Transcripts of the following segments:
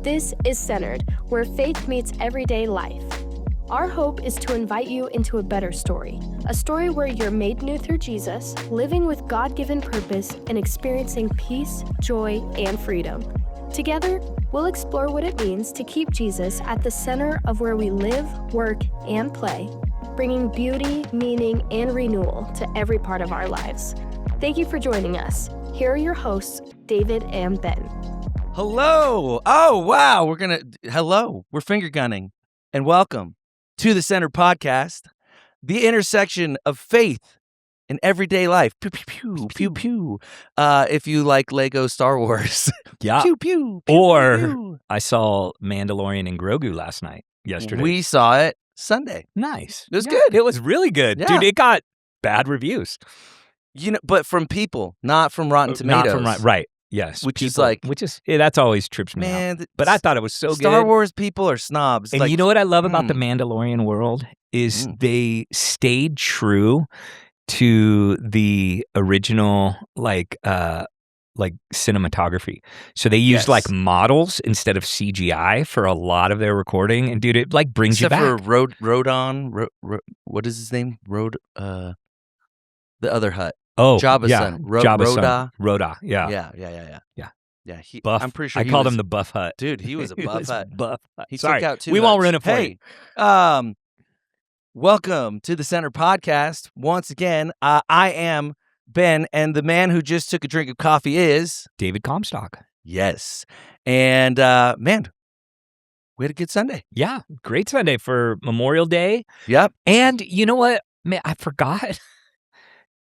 This is Centered, where faith meets everyday life. Our hope is to invite you into a better story, a story where you're made new through Jesus, living with God-given purpose, and experiencing peace, joy, and freedom. Together, we'll explore what it means to keep Jesus at the center of where we live, work, and play, bringing beauty, meaning, and renewal to every part of our lives. Thank you for joining us. Here are your hosts, David and Ben. Hello. Oh, wow. We're finger gunning. And welcome to the Center Podcast, the intersection of faith and everyday life. Pew, pew, pew, pew, pew. If you like Lego Star Wars. Yeah. Pew, pew, pew, Or pew. I saw Mandalorian and Grogu yesterday. We saw it Sunday. Nice. It was good. It was really good. Yeah. Dude, it got bad reviews. But from people, not from Rotten Tomatoes. Not from right. Yes. That's always trips me out. But I thought it was so good. Star Wars people are snobs. And you know what I love about the Mandalorian world is they stayed true to the original cinematography. So they used models instead of CGI for a lot of their recording. And dude, it brings you back. Except for Rodon, what is his name? The other Hutt. Oh, Jabba's yeah. son. Jabba's Rhoda. son. Rhoda, yeah. Yeah. Buff. I'm pretty sure I called him the Buff Hutt. Dude, he was a Buff Hutt. Buff Hutt. He Sorry, took out two we won't Hutts. ruin it for you. Welcome to the Center Podcast. Once again, I am Ben, and the man who just took a drink of coffee is David Comstock. Yes. And man, we had a good Sunday. Yeah, great Sunday for Memorial Day. Yep. And you know what? Man, I forgot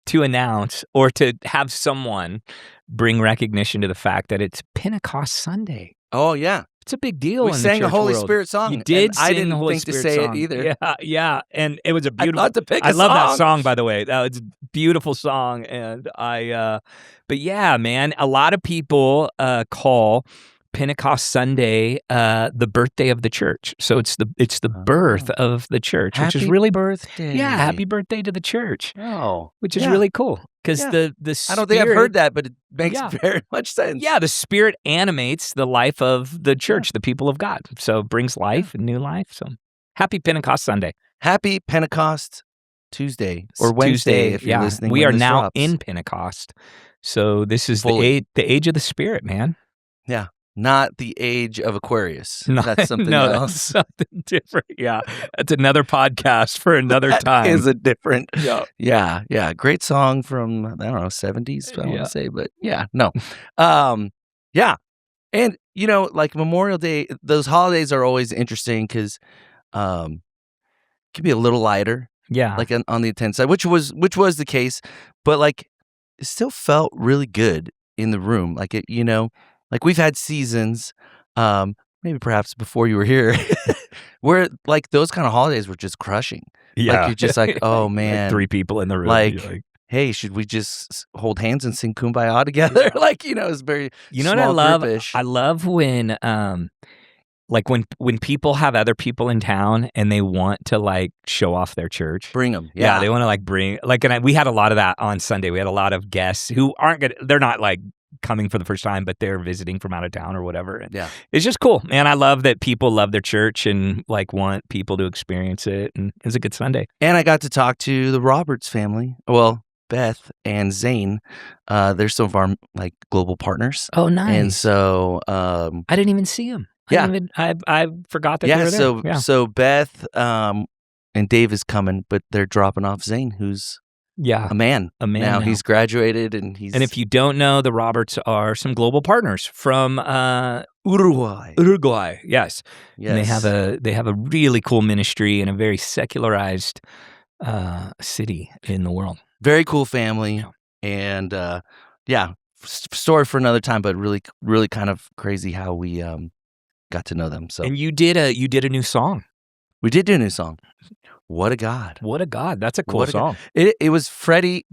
to announce or to have someone bring recognition to the fact that it's Pentecost Sunday. Oh, yeah. It's a big deal. We in sang the a Holy world. Spirit song. You did and sing I didn't the Holy think Spirit to say song. it either. Yeah. And it was a beautiful. I thought to pick a I love song. that song, by the way. It's a beautiful song. And but yeah, man, a lot of people call Pentecost Sunday the birthday of the church. So it's the birth of the church, which is really birthday. Yeah, happy birthday to the church. Oh, which is really cool because the I don't think I've heard that, but it makes very much sense. Yeah, the Spirit animates the life of the church, the people of God. So it brings life and new life. So happy Pentecost Sunday. Happy Pentecost Tuesday or Wednesday if you're listening. We are this now drops. in Pentecost. So this is the age of the Spirit, man. Yeah. Not the age of Aquarius. No, that's something else. That's something different. Yeah. That's another podcast for another time. Is a different. Yeah. Great song from, I don't know, 70s, I want to say, but no. Yeah. And, Memorial Day, those holidays are always interesting because it can be a little lighter. Yeah. Like on the intense side, which was the case, but it still felt really good in the room. Like we've had seasons, maybe perhaps before you were here, where those kind of holidays were just crushing. Yeah. You're just oh man. 3 people in the room. Hey, should we just hold hands and sing Kumbaya together? It's very what I love? I love when when people have other people in town and they want to show off their church. Bring them. Yeah, they want to bring, and we had a lot of that on Sunday. We had a lot of guests who they're not coming for the first time, but they're visiting from out of town or whatever. And it's just cool, man. I love that people love their church and want people to experience it. And it was a good Sunday. And I got to talk to the Roberts family. Well, Beth and Zane, they're some of our global partners. Oh, nice. And so I didn't even see them. I forgot that they were there. So Beth and Dave is coming, but they're dropping off Zane, who's a man. Now he's graduated and he's. And if you don't know, the Roberts are some global partners from Uruguay. Yes. And they have a really cool ministry in a very secularized city in the world. Very cool family, and story for another time. But really, really kind of crazy how we got to know them. So and you did a new song. We did do a new song. What a God. What a God. That's a cool song. It was Freddie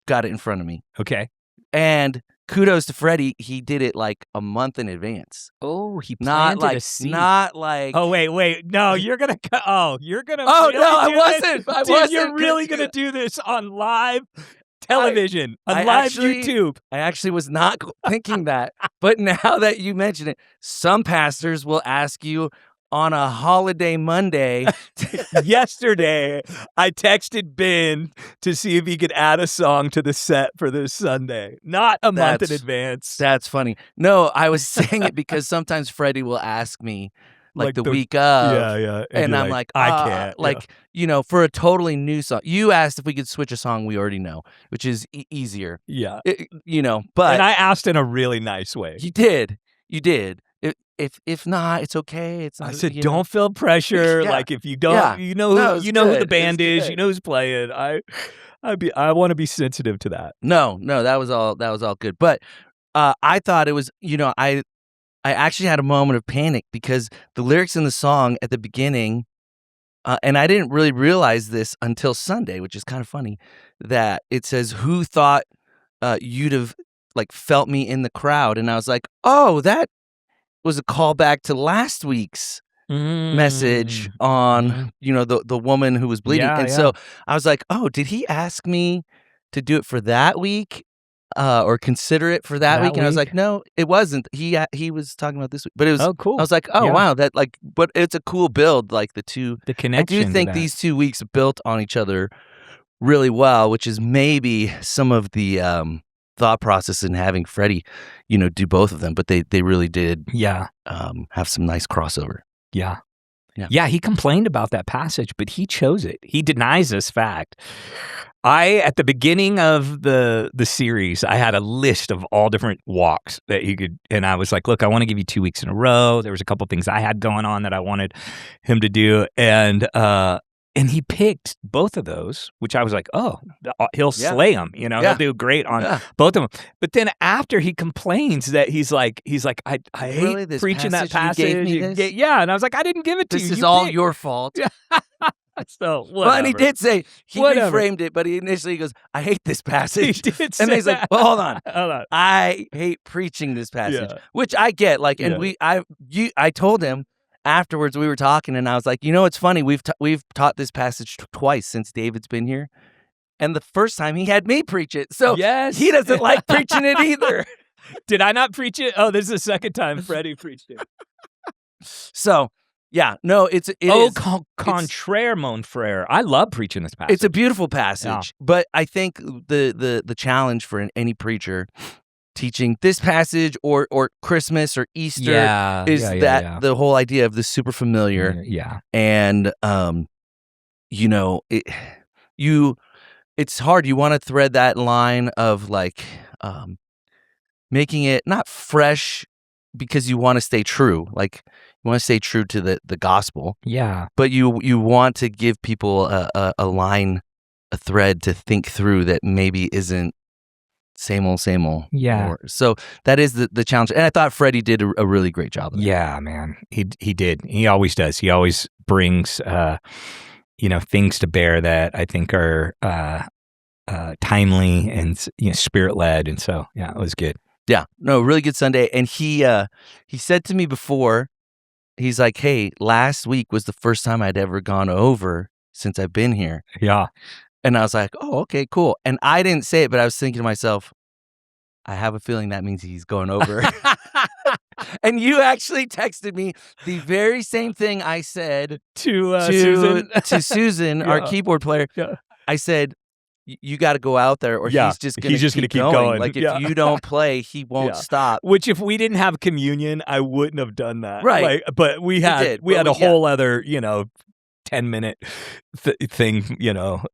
got it in front of me. Okay. And kudos to Freddie. He did it a month in advance. Oh, he planted a seed. Not like. Oh, wait. No, you're going to. Oh, you're going to. Oh, really no, I wasn't. You're really going to do this on live television, on live YouTube. I actually was not thinking that. But now that you mention it, some pastors will ask you on a holiday Monday. Yesterday, I texted Ben to see if he could add a song to the set for this Sunday. Not a month in advance. That's funny. No, I was saying it because sometimes Freddie will ask me like the week of. Yeah. And I'm like, I can't. Like, for a totally new song. You asked if we could switch a song we already know, which is easier. Yeah. But. And I asked in a really nice way. You did. If not, it's okay. It's not, I said, don't feel pressure. Yeah. Like if you don't, you know who the band is. You know who's playing. I want to be sensitive to that. No, that was all good. But I thought it was, I actually had a moment of panic because the lyrics in the song at the beginning, and I didn't really realize this until Sunday, which is kind of funny, that it says, "Who thought you'd have like felt me in the crowd?" And I was like, oh, that was a callback to last week's message on, the woman who was bleeding. So I was like, oh, did he ask me to do it for that week or consider it for that week? And I was like, no, it wasn't. He was talking about this week. But it was cool. I was like, wow, that but it's a cool build, like the connection. I do think these 2 weeks built on each other really well, which is maybe some of the thought process in having Freddie, do both of them, but they really did have some nice crossover. Yeah, he complained about that passage, but he chose it. He denies this fact. At the beginning of the series, I had a list of all different walks that he could, and I was like, look, I want to give you 2 weeks in a row. There was a couple things I had going on that I wanted him to do, and he picked both of those, which I was like, oh, he'll slay them. He'll do great on both of them. But then after he complains that he's like, I really, hate preaching that passage. You gave me this? Yeah, and I was like, I didn't give it to you. This is all your fault. So, whatever. Well, and he did say, he reframed it, but he initially goes, I hate this passage. He did say and then he's like, well, hold on. Hold on. I hate preaching this passage, which I get. Like, and I told him, afterwards, we were talking, and I was like, it's funny. We've taught this passage twice since David's been here, and the first time he had me preach it. So he doesn't like preaching it either. Did I not preach it? Oh, this is the second time Freddie preached it. So it is contraire, mon frere. I love preaching this passage. It's a beautiful passage, but I think the challenge for any preacher teaching this passage or Christmas or Easter is that the whole idea of the super familiar. And it's hard. You want to thread that line of like making it not fresh because you want to stay true. Like you want to stay true to the gospel. Yeah. But you want to give people a line, a thread to think through that maybe isn't same old. Yeah. So that is the challenge. And I thought Freddie did a really great job of that. Yeah, man. He did. He always does. He always brings, things to bear that I think are timely and spirit-led. And so, it was good. Yeah. No, really good Sunday. And he said to me before, he's like, hey, last week was the first time I'd ever gone over since I've been here. Yeah. And I was like, oh, okay, cool. And I didn't say it, but I was thinking to myself, I have a feeling that means he's going over. And you actually texted me the very same thing I said to Susan, Susan, our keyboard player. Yeah. I said, you got to go out there or he's just going to keep going. Like if you don't play, he won't stop. Which if we didn't have communion, I wouldn't have done that. Right. But we had a whole other, 10-minute thing,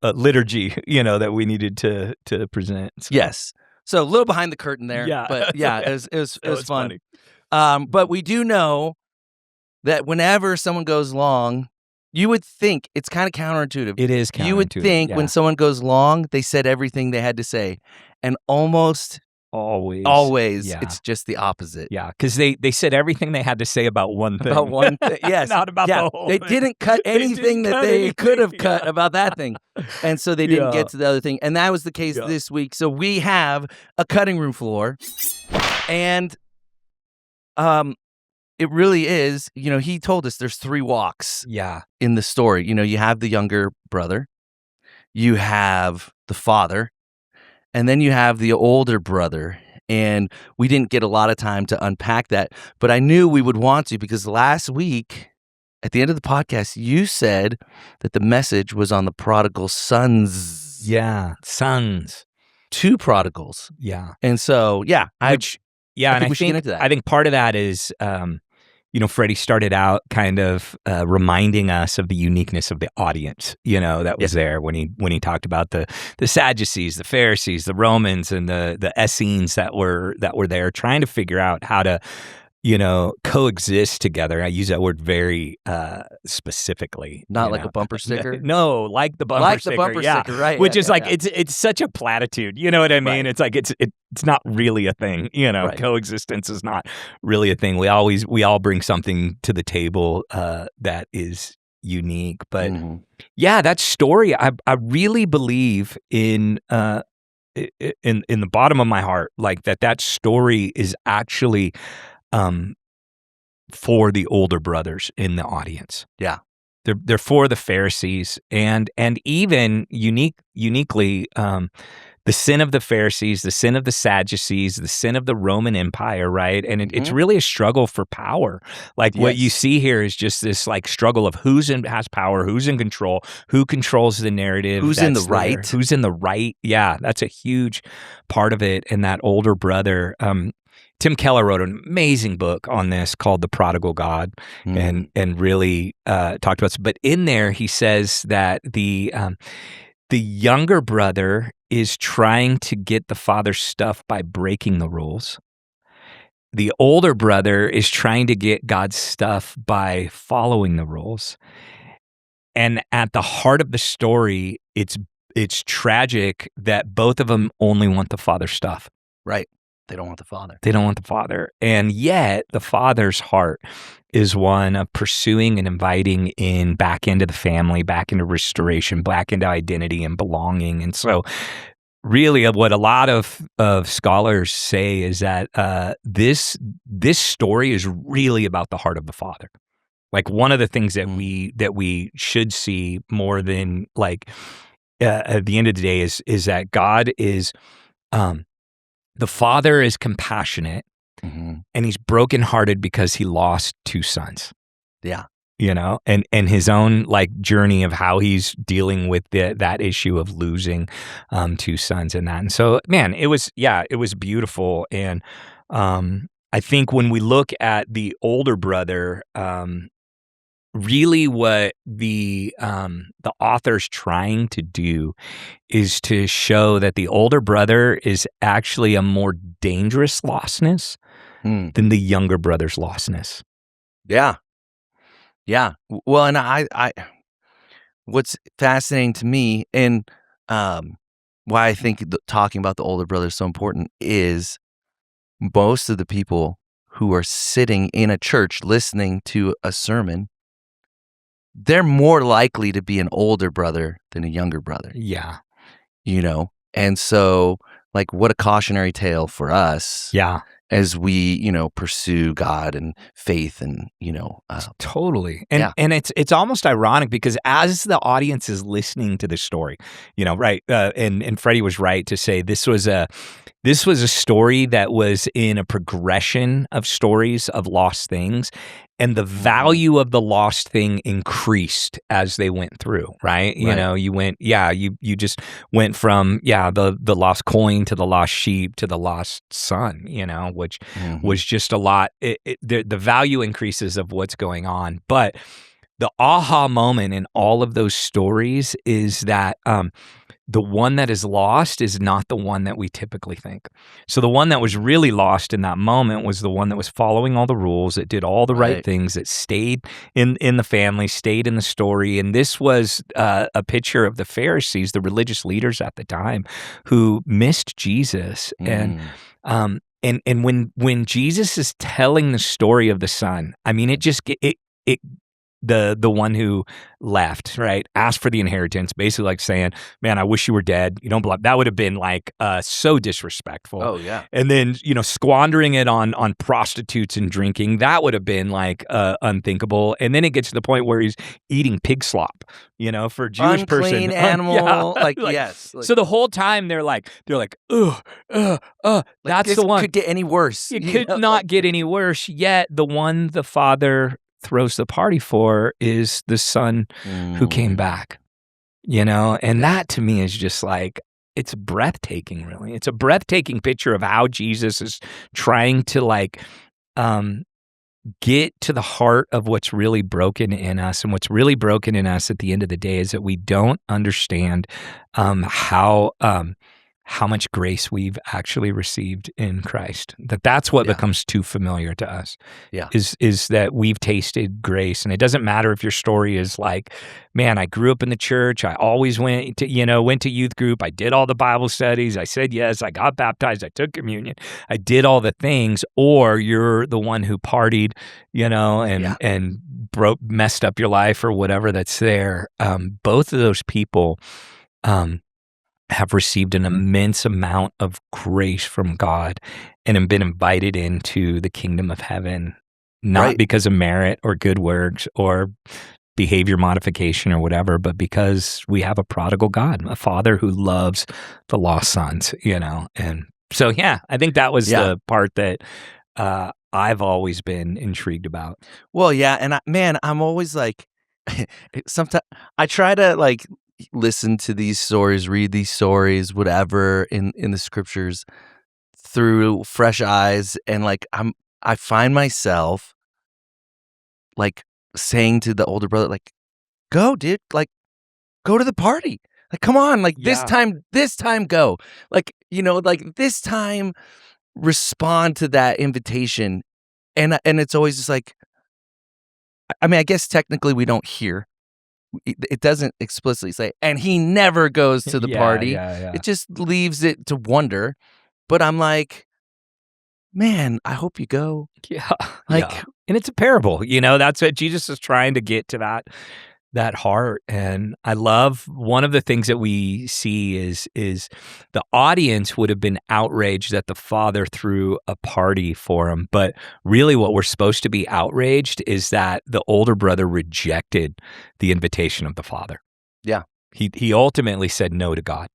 liturgy, that we needed to present. So. Yes. So a little behind the curtain there. Yeah. But it was fun. But we do know that whenever someone goes long, you would think it's kind of counterintuitive. It is counterintuitive. You would think when someone goes long, they said everything they had to say. And almost always it's just the opposite. Yeah, because they said everything they had to say about one thing. About one thing, yes. Not about the whole thing. They didn't cut anything that they could have cut about that thing. And so they didn't get to the other thing. And that was the case this week. So we have a cutting room floor. And it really is, he told us there's 3 walks in the story. You have the younger brother, you have the father, And then you have the older brother. And we didn't get a lot of time to unpack that, but I knew we would want to because last week at the end of the podcast, you said that the message was on the prodigal sons. Yeah, sons. 2 prodigals. Yeah. And so, yeah. I think we should get into that. I think part of that is, Freddie started out kind of reminding us of the uniqueness of the audience, that was there when he talked about the Sadducees, the Pharisees, the Romans, and the Essenes that were there trying to figure out how to, coexist together. I use that word very specifically. Not like a bumper sticker? No, like the bumper sticker. Like the bumper sticker, right. Which is it's such a platitude. You know what I mean? Right. It's like it's not really a thing. Right. Coexistence is not really a thing. We all bring something to the table that is unique. But that story, I really believe in the bottom of my heart, like that story is actually for the older brothers in the audience. Yeah. They're for the Pharisees and even uniquely the sin of the Pharisees, the sin of the Sadducees, the sin of the Roman Empire, right? And it's really a struggle for power. Like what you see here is just this like struggle of has power, who's in control, who controls the narrative, who's in the right, who's in the right. Yeah, that's a huge part of it. And that older brother. Tim Keller wrote an amazing book on this called The Prodigal God and really talked about this. But in there, he says that the younger brother is trying to get the father's stuff by breaking the rules. The older brother is trying to get God's stuff by following the rules. And at the heart of the story, it's tragic that both of them only want the father's stuff. Right. They don't want the father. They don't want the father. And yet the father's heart is one of pursuing and inviting in back into the family, back into restoration, back into identity and belonging. And so really what a lot of scholars say is that this story is really about the heart of the father. Like one of the things that we should see more than like at the end of the day is that God is the father is compassionate and he's brokenhearted because he lost 2 sons. Yeah. And his own like journey of how he's dealing with that issue of losing 2 sons and that. And so, man, it was beautiful. And I think when we look at the older brother, really what the author's trying to do is to show that the older brother is actually a more dangerous lostness than the younger brother's lostness. Yeah. Yeah. Well, and I what's fascinating to me and why I think talking about the older brother is so important is most of the people who are sitting in a church listening to a sermon, they're more likely to be an older brother than a younger brother. Yeah. And so like what a cautionary tale for us. Yeah. As we, pursue God and faith and, totally. And it's almost ironic because as the audience is listening to the story, right. And Freddie was right to say this was a story that was in a progression of stories of lost things. And the value of the lost thing increased as they went through, right? You just went from, the lost coin to the lost sheep to the lost son, which was just a lot. The value increases of what's going on. But the aha moment in all of those stories is that the one that is lost is not the one that we typically think. So the one that was really lost in that moment was the one that was following all the rules, that did all the right things, that stayed in the family, stayed in the story. And this was a picture of the Pharisees, the religious leaders at the time, who missed Jesus. And when Jesus is telling the story of the son, I mean, it the one who left, right, asked for the inheritance, basically like saying, man, I wish you were dead. You don't believe. That would have been like so disrespectful. Oh, yeah. And then, squandering it on prostitutes and drinking, that would have been like unthinkable. And then it gets to the point where he's eating pig slop, for a Jewish Unclean person. animal. Yes. So the whole time they're like, that's the one. Could get any worse. It could not get any worse. Yet the one the father throws the party for is the son who came back, and that to me is just like, it's breathtaking, really. It's a breathtaking picture of how Jesus is trying to get to the heart of what's really broken in us. And what's really broken in us at the end of the day is that we don't understand how much grace we've actually received in Christ. That's what becomes too familiar to us. Yeah. Is that we've tasted grace. And it doesn't matter if your story is like, man, I grew up in the church. I always went to youth group. I did all the Bible studies. I said yes. I got baptized. I took communion. I did all the things. Or you're the one who partied, and messed up your life or whatever that's there. Both of those people, have received an immense amount of grace from God and have been invited into the kingdom of heaven, not because of merit or good works or behavior modification or whatever, but because we have a prodigal God, a father who loves the lost sons, And so, I think that was the part that I've always been intrigued about. Well, yeah. And I'm always like, sometimes I try to listen to these stories, read these stories, whatever in the scriptures through fresh eyes, and I find myself saying to the older brother, go, dude, go to the party, come on, this time go, this time respond to that invitation, and it's always just I guess technically we don't hear. It doesn't explicitly say, and he never goes to the party. Yeah. It just leaves it to wonder. But I'm like, man, I hope you go. Yeah. And it's a parable, that's what Jesus is trying to get to that heart. And I love one of the things that we see is the audience would have been outraged that the father threw a party for him. But really what we're supposed to be outraged is that the older brother rejected the invitation of the father. Yeah. He ultimately said no to God.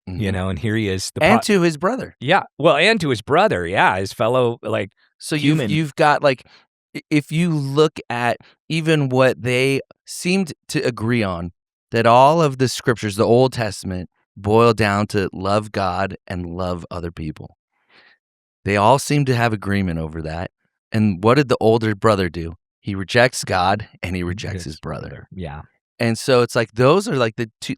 And here he is. And to his brother. Yeah. Well, and to his brother. Yeah. His fellow, so human. You've got if you look at even what they seemed to agree on, that all of the scriptures, the Old Testament, boil down to love God and love other people. They all seem to have agreement over that. And what did the older brother do? He rejects God and he rejects his brother. Yeah. And so it's those are the two,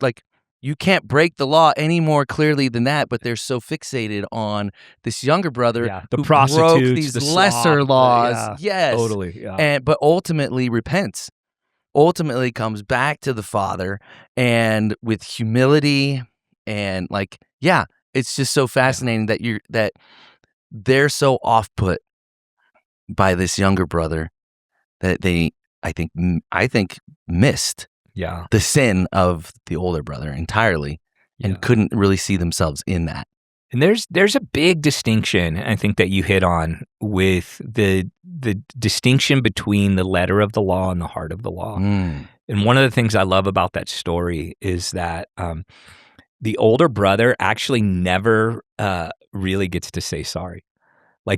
you can't break the law any more clearly than that, but they're so fixated on this younger brother the who prostitutes, broke these lesser laws. Yes. Totally. Yeah. But ultimately repents. Ultimately comes back to the Father, and with humility and it's just so fascinating that they're so off-put by this younger brother that they I think missed the sin of the older brother entirely and couldn't really see themselves in that. And there's a big distinction, I think, that you hit on with the distinction between the letter of the law and the heart of the law. And one of the things I love about that story is that the older brother actually never really gets to say sorry.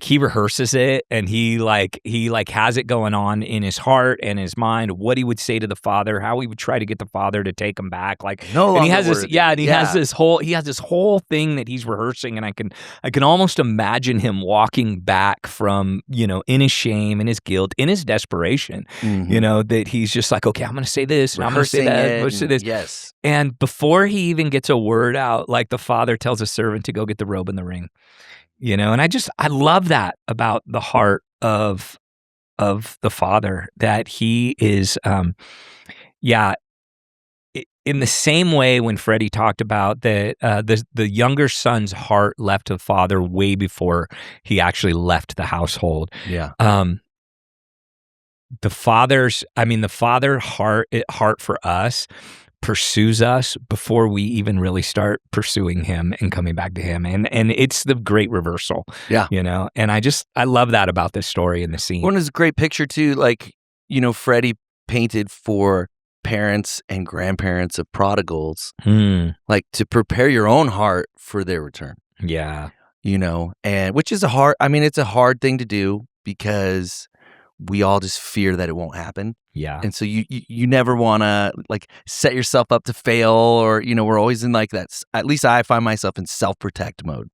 He rehearses it, and he has it going on in his heart and his mind, what he would say to the father, how he would try to get the father to take him back. And he has this, has this whole thing that he's rehearsing, and I can almost imagine him walking back from, in his shame, in his guilt, in his desperation, that he's just okay, I'm going to say this, and I'm going to say that, I'm going to say this. Yes. And before he even gets a word out, the father tells a servant to go get the robe and the ring. And I love that about the heart of the father, that he is, in the same way when Freddie talked about that, the younger son's heart left the father way before he actually left the household. Yeah. the Father heart for us pursues us before we even really start pursuing him and coming back to him. And it's the great reversal. Yeah. And I love that about this story and the scene. One is a great picture too, like, Freddie painted for parents and grandparents of prodigals, like to prepare your own heart for their return. Yeah. And which is it's a hard thing to do because we all just fear that it won't happen. Yeah. And so you never want to like set yourself up to fail, or, we're always in like that. At least I find myself in self-protect mode,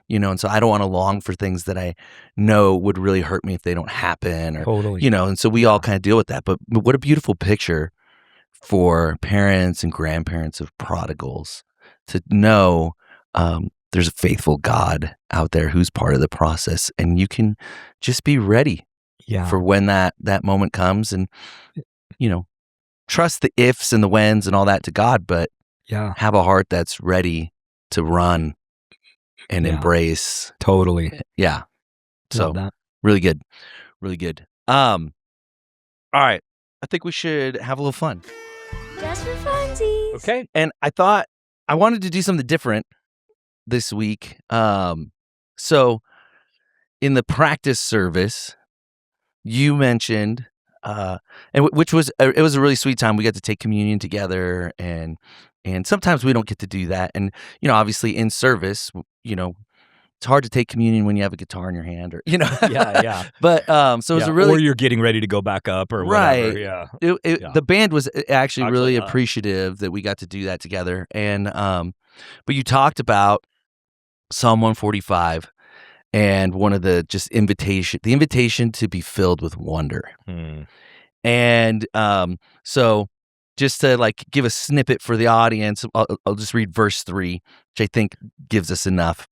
and so I don't want to long for things that I know would really hurt me if they don't happen, or, totally. And so we all kind of deal with that. But what a beautiful picture for parents and grandparents of prodigals to know there's a faithful God out there who's part of the process, and you can just be ready. Yeah. For when that moment comes, and trust the ifs and the whens and all that to God, but have a heart that's ready to run and embrace. Totally. Yeah. So really good. All right. I think we should have a little fun. Just for funsies. Okay. And I thought I wanted to do something different this week. So in the practice service, you mentioned, which was it was a really sweet time. We got to take communion together, and sometimes we don't get to do that. And obviously in service, it's hard to take communion when you have a guitar in your hand, or Yeah. But so it was a really, or you're getting ready to go back up, or right. Whatever. Yeah. The band was actually really appreciative that we got to do that together. And but you talked about Psalm 145. And one of the the invitation to be filled with wonder. And so just to like give a snippet for the audience, I'll just read verse 3, which I think gives us enough.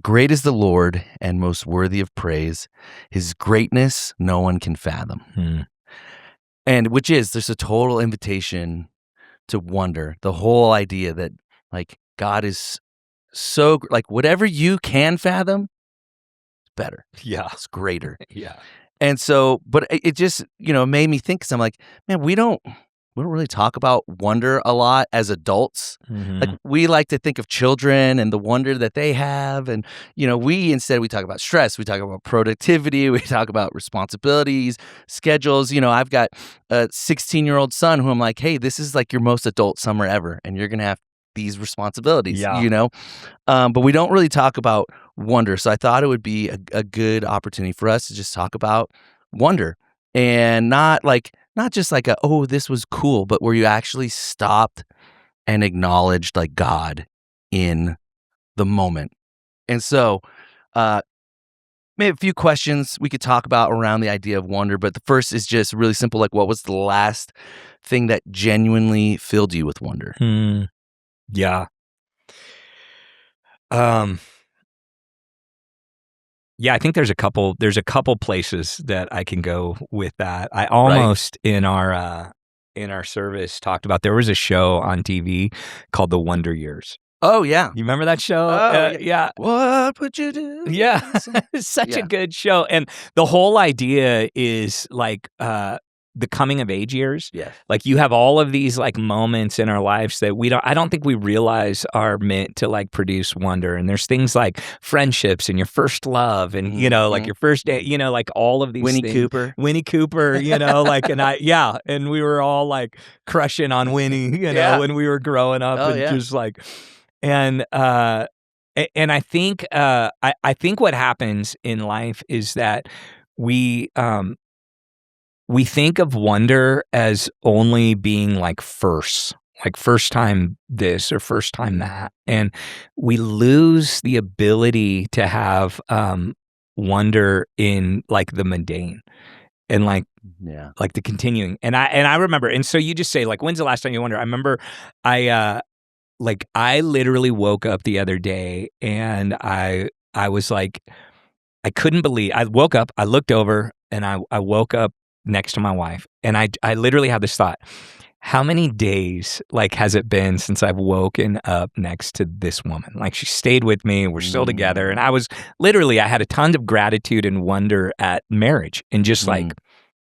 Great is the Lord and most worthy of praise. His greatness no one can fathom. And there's a total invitation to wonder. The whole idea that like God is so like whatever you can fathom, better. Yeah. It's greater. Yeah. And so, but it just, made me think, 'cause I'm like, man, we don't really talk about wonder a lot as adults. Like we like to think of children and the wonder that they have. And, we talk about stress. We talk about productivity. We talk about responsibilities, schedules. I've got a 16-year-old son who I'm like, hey, this is like your most adult summer ever. And you're going to have these responsibilities, but we don't really talk about wonder. So I thought it would be a good opportunity for us to just talk about wonder, and not just like oh, this was cool, but where you actually stopped and acknowledged like God in the moment. And so maybe a few questions we could talk about around the idea of wonder, but the first is just really simple. Like, what was the last thing that genuinely filled you with wonder? Yeah. Yeah, I think there's a couple places that I can go with that. I almost in our service talked about, there was a show on TV called The Wonder Years. Oh yeah. You remember that show? Yeah. What would you do? Yeah. It's such a good show. And the whole idea is like the coming of age years. Yeah. Like you have all of these like moments in our lives that I don't think we realize are meant to like produce wonder. And there's things like friendships and your first love and, like your first day, like all of these Winnie things. Cooper, like, and we were all like crushing on Winnie, when we were growing up just like, and I think, I think what happens in life is that we think of wonder as only being like first time this or first time that. And we lose the ability to have wonder in like the mundane and like the continuing. And I remember, and so you just say like, when's the last time you wonder? I remember I literally woke up the other day and I was like, I couldn't believe, I woke up, I looked over and I woke up next to my wife. And I literally had this thought, how many days like has it been since I've woken up next to this woman? Like she stayed with me, we're still together. And I had a ton of gratitude and wonder at marriage and just like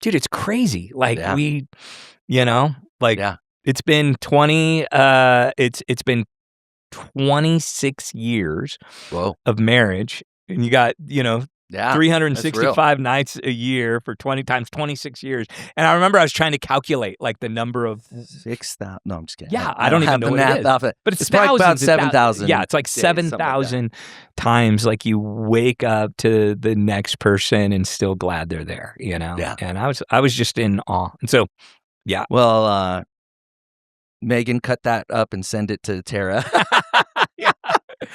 dude, it's crazy. Like Yeah. we, you know, like Yeah. it's been 26 years Whoa. of marriage, and you got, Yeah. That's real. 365 nights a year for 20 times 26 years. And I remember I was trying to calculate like the number of 6,000. No, I'm just kidding. Yeah, I don't even have know the what it math is. off it. But it's probably about thousands and 7,000. Yeah, it's like days, something like that. 7,000 times like you wake up to the next person and still glad they're there, you know? Yeah. And I was just in awe. And so, yeah. Well, Megan, cut that up and send it to Tara.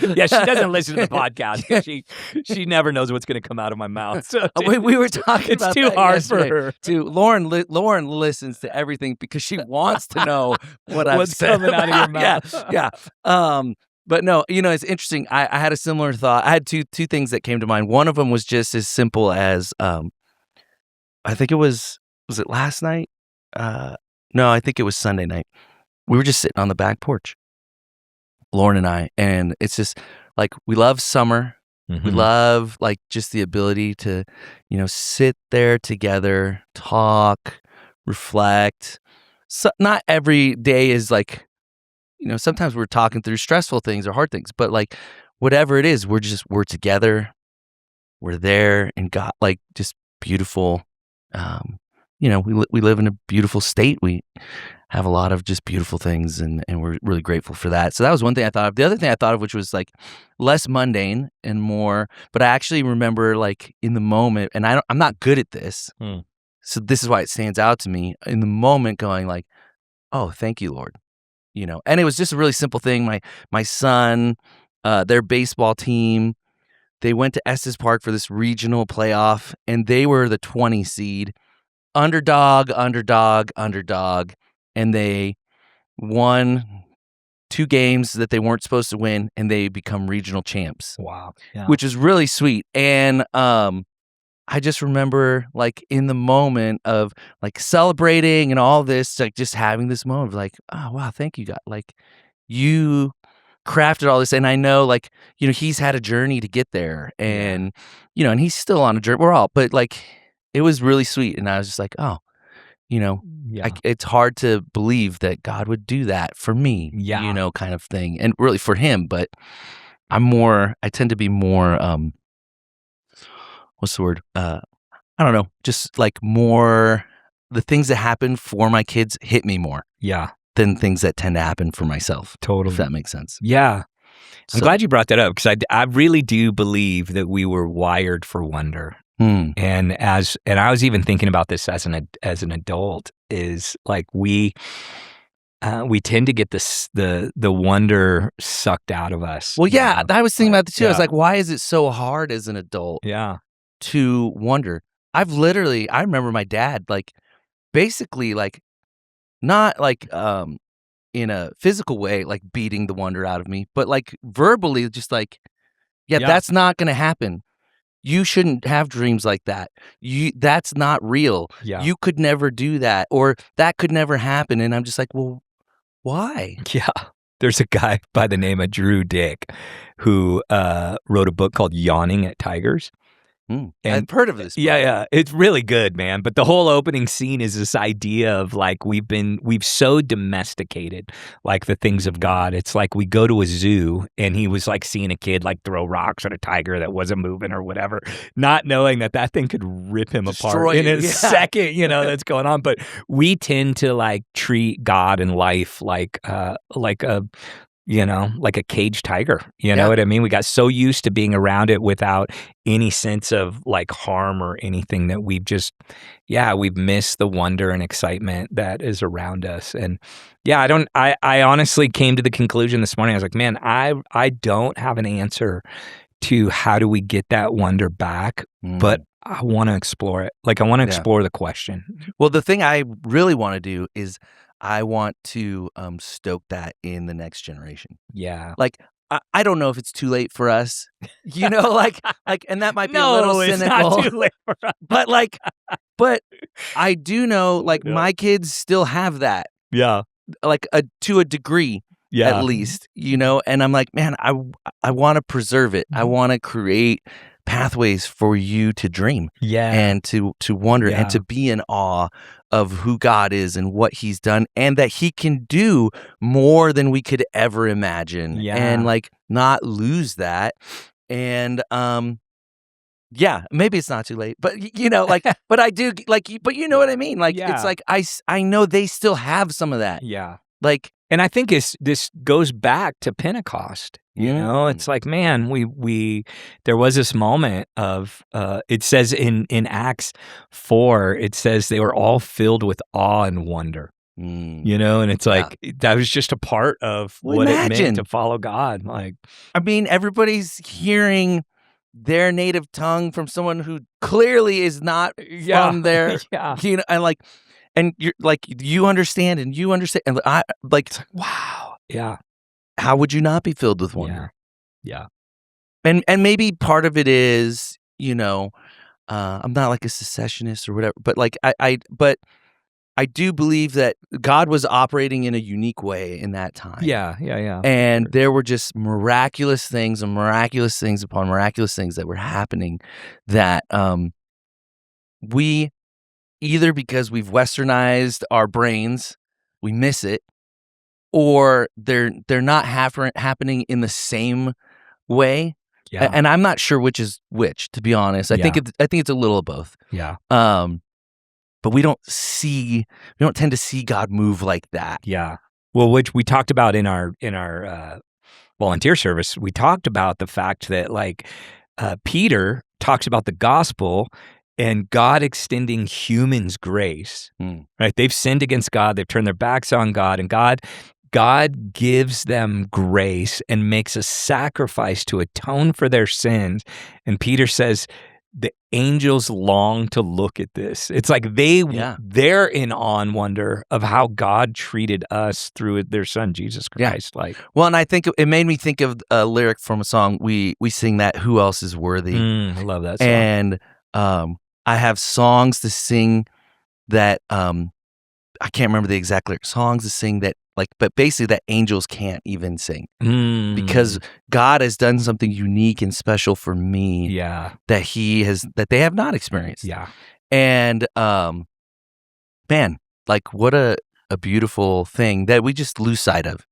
Yeah, she doesn't listen to the podcast. She never knows what's going to come out of my mouth. So we were talking it's about too that hard yesterday, for her. too. Lauren listens to everything because she wants to know what's coming out of your mouth. Yeah. But no, it's interesting. I had a similar thought. I had two things that came to mind. One of them was just as simple as I think it was it last night? No, I think it was Sunday night. We were just sitting on the back porch, Lauren and I, and it's just like we love summer. Mm-hmm. We love like just the ability to, sit there together, talk, reflect. So, not every day is like, sometimes we're talking through stressful things or hard things, but like whatever it is, we're together, we're there, and God, like just beautiful. We live in a beautiful state. We have a lot of just beautiful things, and we're really grateful for that. So that was one thing I thought of. The other thing I thought of, which was like less mundane and more, but I actually remember like in the moment, and I'm not good at this. So this is why it stands out to me in the moment, going like, oh, thank you, Lord. And it was just a really simple thing. My son, their baseball team, they went to Estes Park for this regional playoff, and they were the 20 seed. Underdog, and they won 2 games that they weren't supposed to win, and they become regional champs. Wow. Yeah. Which is really sweet. And I just remember like in the moment of like celebrating and all this, like just having this moment of like, oh wow, thank you God. Like you crafted all this, and I know like, he's had a journey to get there, and and he's still on a journey. We're all, but like it was really sweet, and I was just like, oh, it's hard to believe that God would do that for me, kind of thing, and really for him. But I tend to be more, what's the word? I don't know, just like more, the things that happen for my kids hit me more. Yeah. Than things that tend to happen for myself. Totally. If that makes sense. Yeah. I'm glad you brought that up, because I really do believe that we were wired for wonder. And I was even thinking about this as an adult, is like we tend to get the wonder sucked out of us. Well, yeah, I was thinking about that too. Yeah. I was like, why is it so hard as an adult to wonder? I remember my dad, like, basically, like, not like in a physical way, like beating the wonder out of me, but like verbally, just like, that's not going to happen. You shouldn't have dreams like that. That's not real. Yeah. You could never do that, or that could never happen. And I'm just like, well, why? Yeah. There's a guy by the name of Drew Dick who wrote a book called Yawning at Tigers. And I've heard of this book. Yeah. It's really good, man. But the whole opening scene is this idea of like we've so domesticated like the things of God. It's like we go to a zoo, and he was like seeing a kid like throw rocks at a tiger that wasn't moving or whatever, not knowing that thing could rip him apart in a second, that's going on. But we tend to like treat God and life like a like a caged tiger, you know what I mean? We got so used to being around it without any sense of like harm or anything that we've missed the wonder and excitement that is around us. And I honestly came to the conclusion this morning. I was like, man, I don't have an answer to how do we get that wonder back, but I want to explore it. Like I want to explore the question. Well, the thing I really want to do is I want to stoke that in the next generation. Yeah. Like, I don't know if it's too late for us, like, and that might be a little cynical. No, it's not too late for us. But I do know, like, my kids still have that. Yeah. Like, to a degree, at least, and I'm like, man, I want to preserve it. I want to create pathways for you to dream and to wonder and to be in awe of who God is and what he's done, and that he can do more than we could ever imagine, and like not lose that. And maybe it's not too late, but like, but I do like, but you know what I mean? Like, it's like, I know they still have some of that. Yeah. Like, and I think this goes back to Pentecost. It's like, man, there was this moment of, it says in Acts 4, it says they were all filled with awe and wonder. And it's like, that was just a part of what it meant to follow God. Like, I mean, everybody's hearing their native tongue from someone who clearly is not from there. And like, and you're like, you understand, and and I like, wow. How would you not be filled with wonder? And maybe part of it is, I'm not like a secessionist or whatever, but like but I do believe that God was operating in a unique way in that time. And there were just miraculous things and miraculous things upon miraculous things that were happening that we, either because we've westernized our brains, we miss it, or they're not happening in the same way. And I'm not sure which is which, to be honest. I think it's a little of both. But we don't tend to see God move like that. Well, which we talked about in our volunteer service. We talked about the fact that like Peter talks about the gospel and God extending humans grace. Right? They've sinned against God. They've turned their backs on God, and God gives them grace and makes a sacrifice to atone for their sins. And Peter says, the angels long to look at this. It's like they're in awe and wonder of how God treated us through their son, Jesus Christ. Like, well, and I think it made me think of a lyric from a song we sing, that "Who Else Is Worthy." I love that song. And I have songs to sing that I can't remember the exact lyrics. Songs to sing that, like, but basically that angels can't even sing, because God has done something unique and special for me. That they have not experienced. And man, like, what a beautiful thing that we just lose sight of.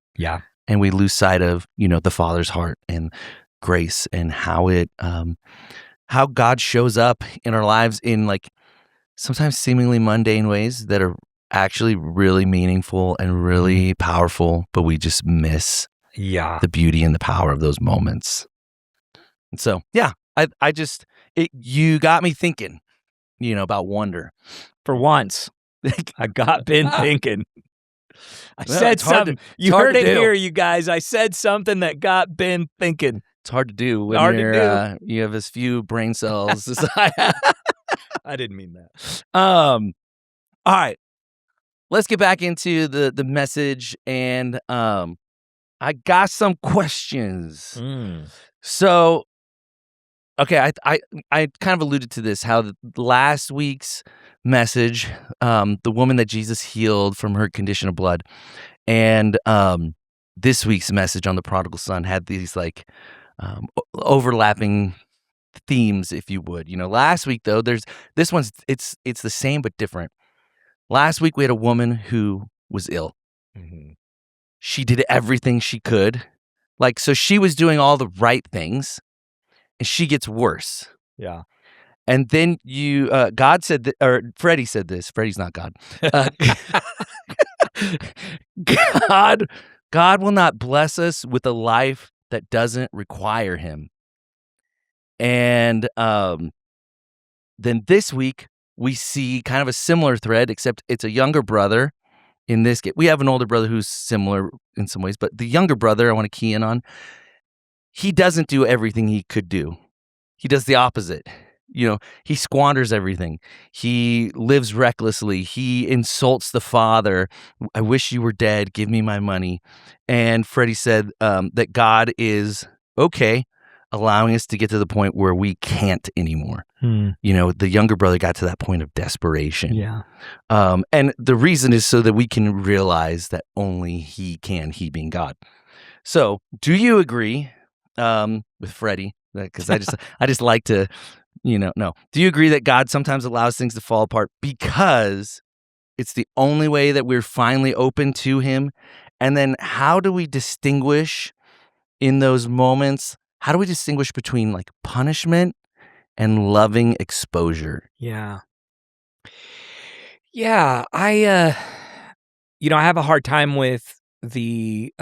And we lose sight of, the Father's heart and grace, and how how God shows up in our lives in, like, sometimes seemingly mundane ways that are actually really meaningful and really powerful, but we just miss the beauty and the power of those moments. And so, you got me thinking, about wonder. For once, I got been thinking. I said something. You heard it here, you guys. I said something that got Ben thinking. It's hard to do when you have as few brain cells as I have. I didn't mean that. All right. Let's get back into the message, and I got some questions. So, okay, I kind of alluded to this, how last week's message, the woman that Jesus healed from her condition of blood, and this week's message on the prodigal son had these like overlapping themes, if you would. Last week though, this one's it's the same but different. Last week we had a woman who was ill. She did everything she could, like, so she was doing all the right things, and she gets worse. And then God said that, or Freddie said this. Freddie's not God. God will not bless us with a life that doesn't require him. And then this week, we see kind of a similar thread, except it's a younger brother. In this case, we have an older brother who's similar in some ways, but the younger brother I want to key in on, he doesn't do everything he could do. He does the opposite. He squanders everything. He lives recklessly. He insults the father. I wish you were dead. Give me my money. And Freddie said that God is okay allowing us to get to the point where we can't anymore. The younger brother got to that point of desperation. And the reason is so that we can realize that only he being God. So, do you agree with Freddie because I just like to, no. Do you agree that God sometimes allows things to fall apart because it's the only way that we're finally open to him? And then how do we distinguish in those moments? How do we distinguish between like punishment and loving exposure? Yeah. Yeah, I have a hard time with the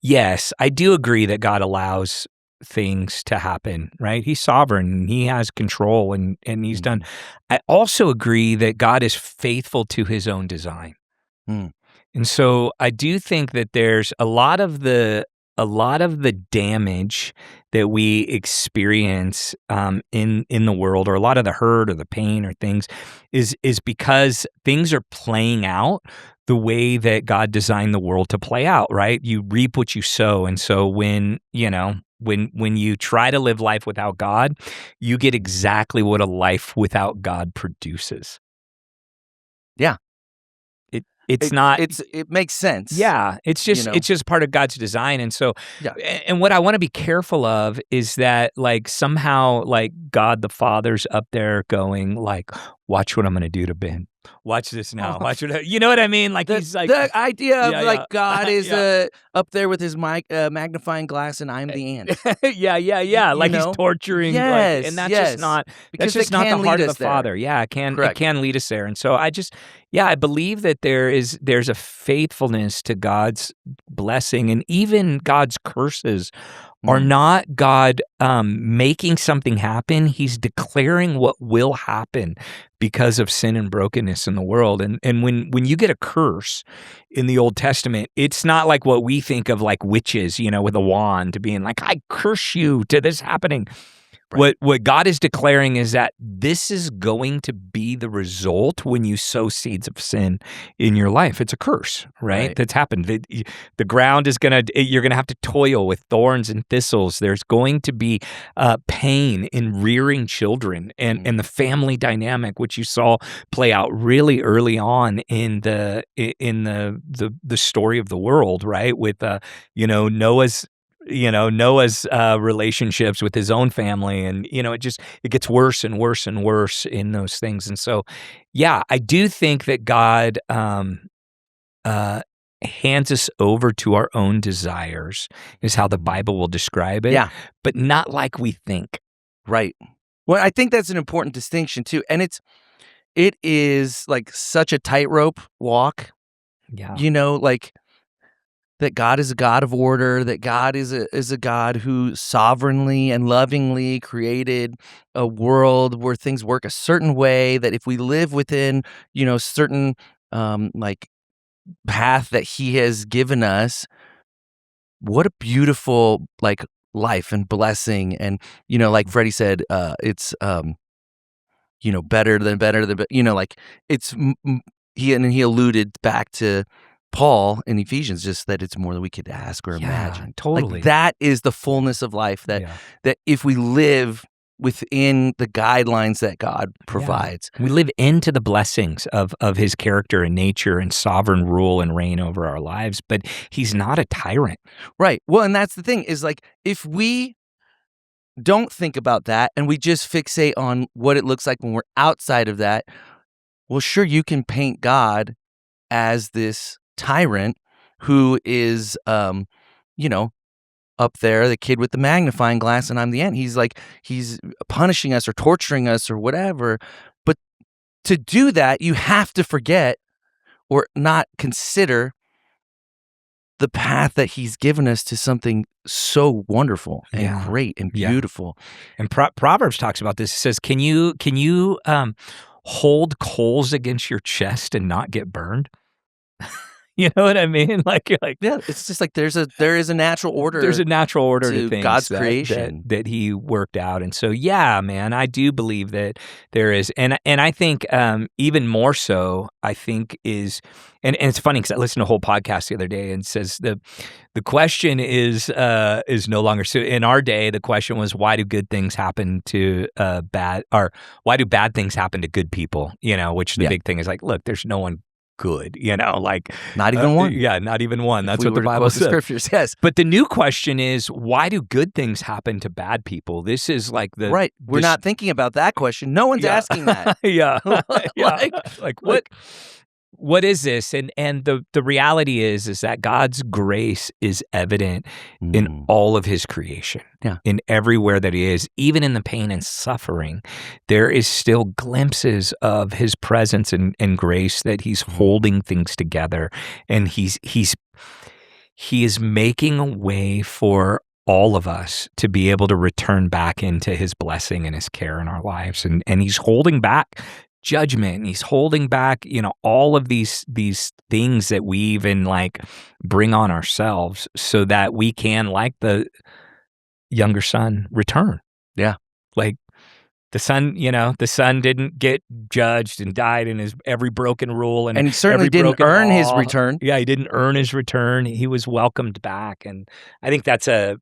yes, I do agree that God allows things to happen, right? He's sovereign, he has control, and he's done. I also agree that God is faithful to his own design. Mm. And so I do think that there's a lot of the damage that we experience in the world, or a lot of the hurt or the pain or things, is because things are playing out the way that God designed the world to play out, right? You reap what you sow. And so when you try to live life without God, you get exactly what a life without God produces. Yeah. It makes sense. Yeah, it's just part of God's design. And so, and what I want to be careful of is that like somehow like God the Father's up there going like, watch what I'm going to do to Ben. Watch this now. Watch what you know what I mean? Like he's like the idea of like God is up there with his magnifying glass and I'm the ant. Yeah. Like he's torturing. Yes, and that's just not because that's just not the heart of the Father. Yeah, it can lead us there. And so I believe that there's a faithfulness to God's blessing, and even God's curses are not God making something happen. He's declaring what will happen because of sin and brokenness in the world. And when you get a curse in the Old Testament, it's not like what we think of like witches, with a wand being like, I curse you to this happening. Right. What God is declaring is that this is going to be the result when you sow seeds of sin in your life. It's a curse, right? That's happened. The ground is you're going to have to toil with thorns and thistles. There's going to be pain in rearing children and the family dynamic, which you saw play out really early on in the story of the world, right? With Noah's relationships with his own family, and it gets worse and worse and worse in those things. And so, I do think that God hands us over to our own desires, is how the Bible will describe it. Yeah, but not like we think. Right. Well, I think that's an important distinction too, and it is like such a tightrope walk. Yeah, like. That God is a God of order, that God is a God who sovereignly and lovingly created a world where things work a certain way, that if we live within, certain like path that he has given us, what a beautiful like life and blessing. And, like Freddie said, it's, better than, like it's, he alluded back to Paul in Ephesians, just that it's more than we could ask or imagine. Totally. Like that is the fullness of life, that if we live within the guidelines that God provides. We live into the blessings of his character and nature and sovereign rule and reign over our lives, but he's not a tyrant. Right. Well, and that's the thing, is like if we don't think about that and we just fixate on what it looks like when we're outside of that, well, sure, you can paint God as this tyrant who is up there, the kid with the magnifying glass and I'm the ant. He's punishing us or torturing us or whatever. But to do that, you have to forget or not consider the path that he's given us to something so wonderful and great and beautiful. And Proverbs talks about this. It says, can you hold coals against your chest and not get burned? You know what I mean? Like, it's just like there is a natural order. There's a natural order to things, God's creation that he worked out. And so, man, I do believe that there is, and I think even more so, I think is, and it's funny because I listened to a whole podcast the other day and it says the question is no longer, so in our day, the question was, why do good things happen to why do bad things happen to good people? Which the big thing is like, look, there's no one good, you know, like not even one. Yeah, not even one. That's what the Bible Bible says. The scriptures, yes. But the new question is, why do good things happen to bad people? This is like the right. We're not thinking about that question. No one's asking that. Yeah, like what is this? And the reality is that God's grace is evident in all of his creation. Yeah. In everywhere that he is, even in the pain and suffering, there is still glimpses of his presence and grace, that he's holding things together, and he is making a way for all of us to be able to return back into his blessing and his care in our lives. And he's holding back judgment, and he's holding back, you know, all of these things that we even like bring on ourselves, so that we can, like the younger son, return. Yeah. Like the son, you know, the son didn't get judged and died in his every broken rule, and he certainly didn't earn his return. Yeah, he didn't earn his return. He was welcomed back. And I think that's I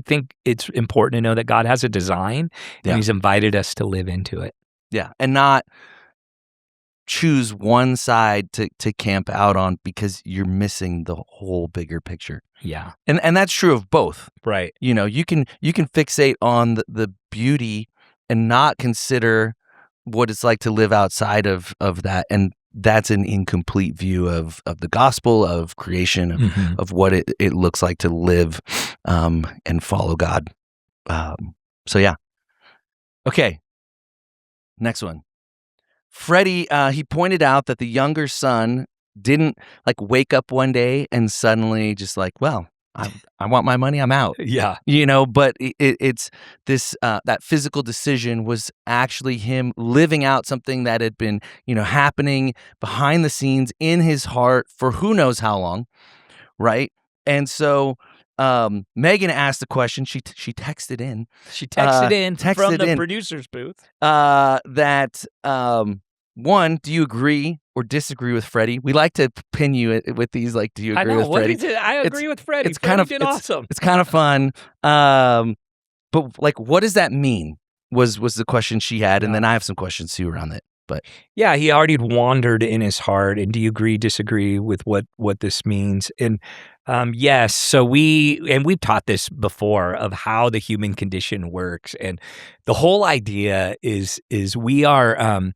think it's important to know that God has a design, and he's invited us to live into it. Yeah, and not choose one side to camp out on because you're missing the whole bigger picture. Yeah. And that's true of both. Right. You know, you can fixate on the beauty and not consider what it's like to live outside of that. And that's an incomplete view of the gospel, of creation, of what it looks like to live and follow God. So yeah. Okay. Next one. Freddie, he pointed out that the younger son didn't like wake up one day and suddenly just like, well, I want my money, I'm out. Yeah. You know, but it's this, that physical decision was actually him living out something that had been, you know, happening behind the scenes in his heart for who knows how long, right? And so Megan asked the question. She texted in. She texted in from the producer's booth. That one, do you agree or disagree with Freddie? We like to pin you with these. Like, do you agree with Freddie? I agree with Freddie. It's kind of awesome. It's kind of fun. But like, what does that mean? Was the question she had, and then I have some questions too around it. But yeah, he already wandered in his heart. And do you agree, disagree with what this means? And yes, so we've taught this before of how the human condition works, and the whole idea is we are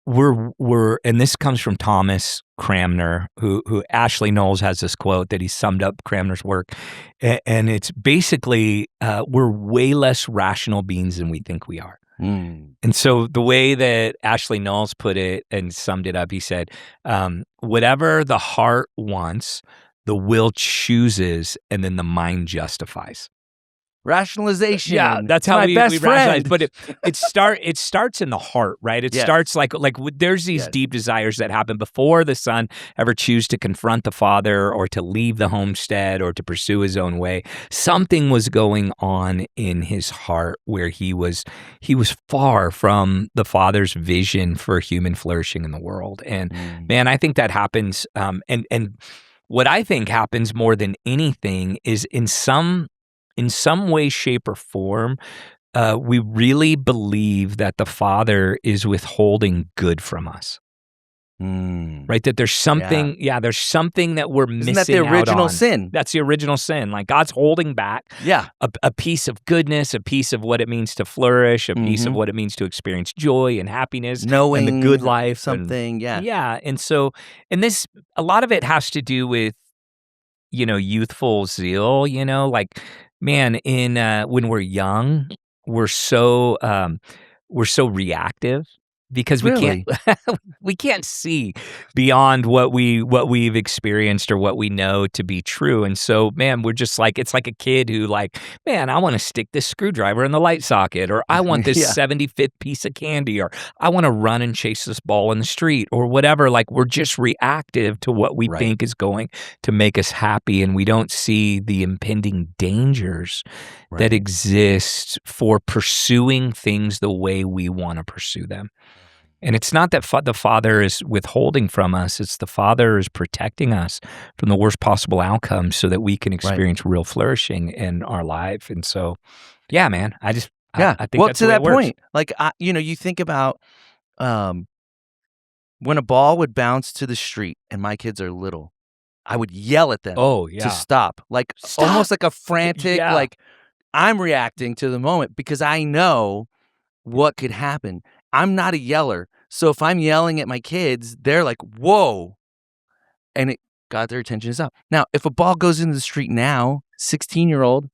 we're and this comes from Thomas Cranmer, who Ashley Knowles has this quote that he summed up Cranmer's work, and it's basically we're way less rational beings than we think we are. And so the way that Ashley Knowles put it and summed it up, he said, whatever the heart wants, the will chooses, and then the mind justifies. Rationalization. Yeah, that's how we rationalize. But it starts in the heart, right? It starts like there's these deep desires that happen before the son ever choose to confront the father or to leave the homestead or to pursue his own way. Something was going on in his heart where he was far from the father's vision for human flourishing in the world. And man, I think that happens. And what I think happens more than anything is in some way, shape, or form, we really believe that the Father is withholding good from us. Right? That there's something, there's something that we're missing out on. Isn't that the original sin? That's the original sin. Like God's holding back a piece of goodness, a piece of what it means to flourish, a piece of what it means to experience joy and happiness, knowing and the good life. Something, Yeah. And so, this, a lot of it has to do with, youthful zeal, like, man, when we're young, we're so reactive because we can't see beyond what we've experienced or what we know to be true. And so, man, we're just like, it's like a kid who like, man, I want to stick this screwdriver in the light socket, or I want this 75th piece of candy, or I want to run and chase this ball in the street, or whatever. Like, we're just reactive to what we think is going to make us happy, and we don't see the impending dangers that exist for pursuing things the way we want to pursue them. And it's not that the Father is withholding from us. It's the Father is protecting us from the worst possible outcomes so that we can experience real flourishing in our life. And so, yeah, man, I think that's to that point, like, you think about when a ball would bounce to the street and my kids are little, I would yell at them to stop. Like almost like a frantic, like I'm reacting to the moment because I know what could happen. I'm not a yeller. So if I'm yelling at my kids, they're like, whoa. And it got their attention is up. Now, if a ball goes into the street now, 16-year-old,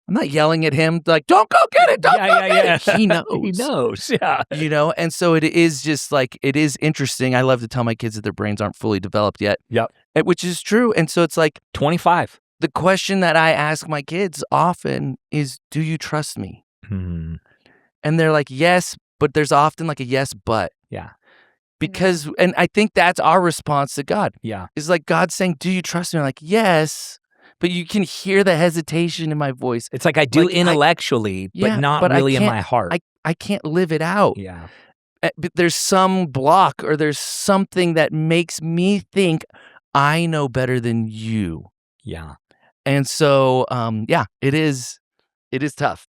I'm not yelling at him like, don't go get it, don't go get it. He knows. He knows, You know, and so it is just like, it is interesting. I love to tell my kids that their brains aren't fully developed yet. Yep. Which is true. And so it's like 25. The question that I ask my kids often is, do you trust me? Hmm. And they're like, yes, but there's often like a yes, but. Yeah. Because, and I think that's our response to God. Yeah. Is like God saying, do you trust me? I'm like, yes, but you can hear the hesitation in my voice. It's like I do intellectually, but not really in my heart. I can't live it out. Yeah. But there's some block or there's something that makes me think I know better than you. Yeah. And so, it is tough.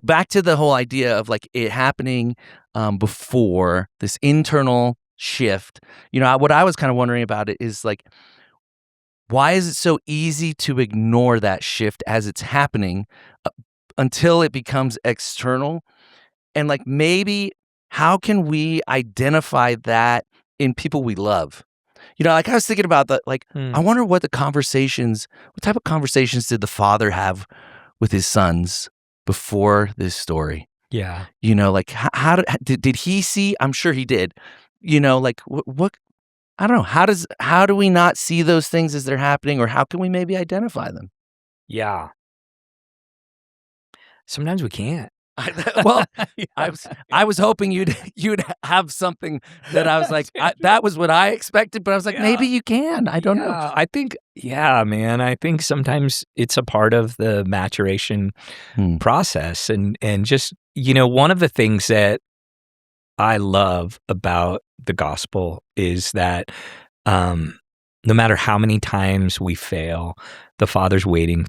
Back to the whole idea of like it happening before this internal shift. What I was kind of wondering about it is like, why is it so easy to ignore that shift as it's happening until it becomes external? And like maybe how can we identify that in people we love? Like I was thinking about that, like, I wonder what type of conversations did the father have with his sons before this story? Yeah. Like how did he see? I'm sure he did. Like what I don't know. How do we not see those things as they're happening, or how can we maybe identify them? Yeah. Sometimes we can't. Well, I was hoping you'd have something that I was like, that was what I expected, but I was like, maybe you can. I don't know. I think, man. I think sometimes it's a part of the maturation process, and just one of the things that I love about the gospel is that no matter how many times we fail, the Father's waiting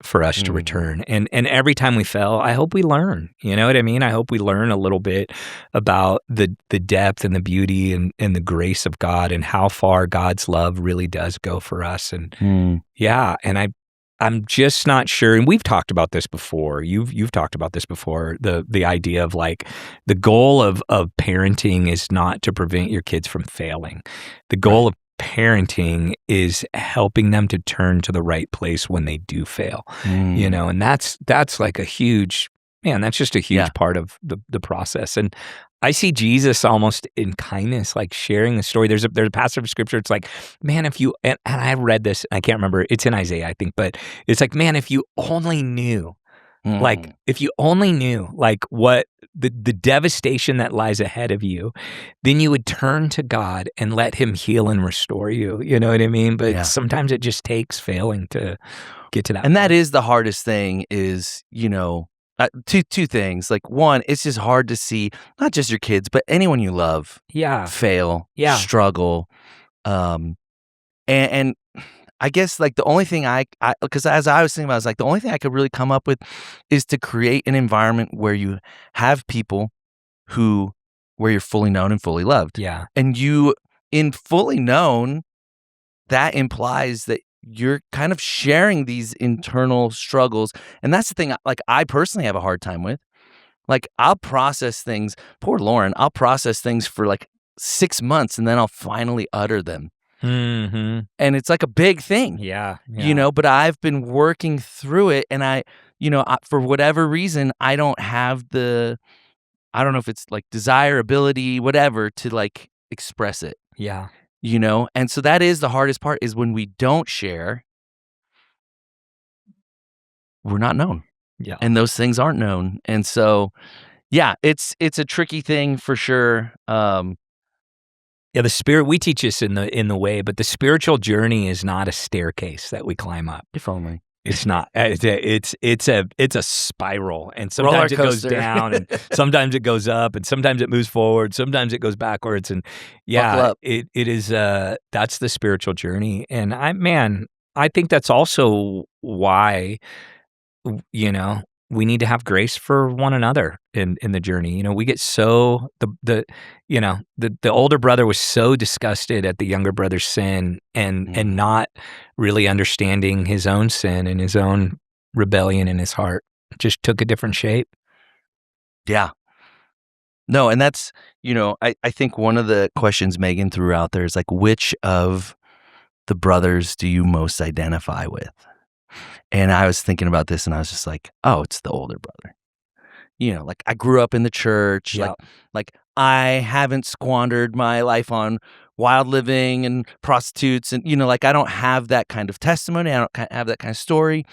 for us to return. And every time we fail, I hope we learn. You know what I mean? I hope we learn a little bit about the depth and the beauty and the grace of God and how far God's love really does go for us. And and I'm just not sure. And we've talked about this before. You've talked about this before. The idea of like the goal of parenting is not to prevent your kids from failing. The goal of parenting is helping them to turn to the right place when they do fail. And that's like a huge, that's just a huge part of the process. And I see Jesus almost in kindness, like sharing the story. There's a passage of scripture. It's like, man, if you, and I read this, I can't remember, it's in Isaiah, I think, but it's like, man, if you only knew, like, if you only knew, like, what the devastation that lies ahead of you, then you would turn to God and let him heal and restore you. You know what I mean? But sometimes it just takes failing to get to that. And that is the hardest thing is, two things. Like one, it's just hard to see not just your kids, but anyone you love fail, struggle. And I guess like the only thing because as I was thinking about, I was like, the only thing I could really come up with is to create an environment where you have people where you're fully known and fully loved. Yeah. And you, in fully known, that implies that you're kind of sharing these internal struggles. And that's the thing, like I personally have a hard time with. Like I'll process things, poor Lauren, I'll process things for like 6 months and then I'll finally utter them. Mm-hmm. And it's like a big thing, but I've been working through it, and I for whatever reason, I don't have I don't know if it's like desire, ability, whatever, to like express it. Yeah. And so that is the hardest part, is when we don't share, we're not known. Yeah. And those things aren't known. And so, it's a tricky thing for sure. The spirit, we teach this in the way, but the spiritual journey is not a staircase that we climb up. If only. It's not. It's a spiral, and sometimes it goes down, and sometimes it goes up, and sometimes it moves forward, sometimes it goes backwards, and it is. That's the spiritual journey, and I think that's also why, we need to have grace for one another in the journey. You know, we get so the older brother was so disgusted at the younger brother's sin and not really understanding his own sin and his own rebellion in his heart. It just took a different shape. Yeah. No, and that's, I think one of the questions Megan threw out there is like, which of the brothers do you most identify with? And I was thinking about this and I was just like, oh, it's the older brother. Like I grew up in the church. Yeah. Like I haven't squandered my life on wild living and prostitutes. And, like I don't have that kind of testimony. I don't have that kind of story.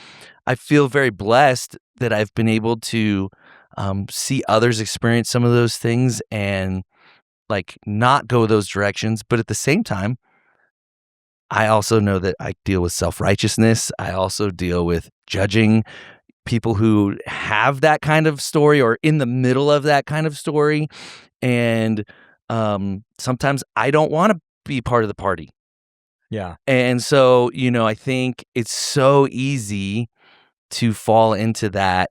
I feel very blessed that I've been able to see others experience some of those things and like not go those directions. But at the same time, I also know that I deal with self-righteousness. I also deal with judging people who have that kind of story or in the middle of that kind of story. And sometimes I don't want to be part of the party. Yeah. And so, I think it's so easy to fall into that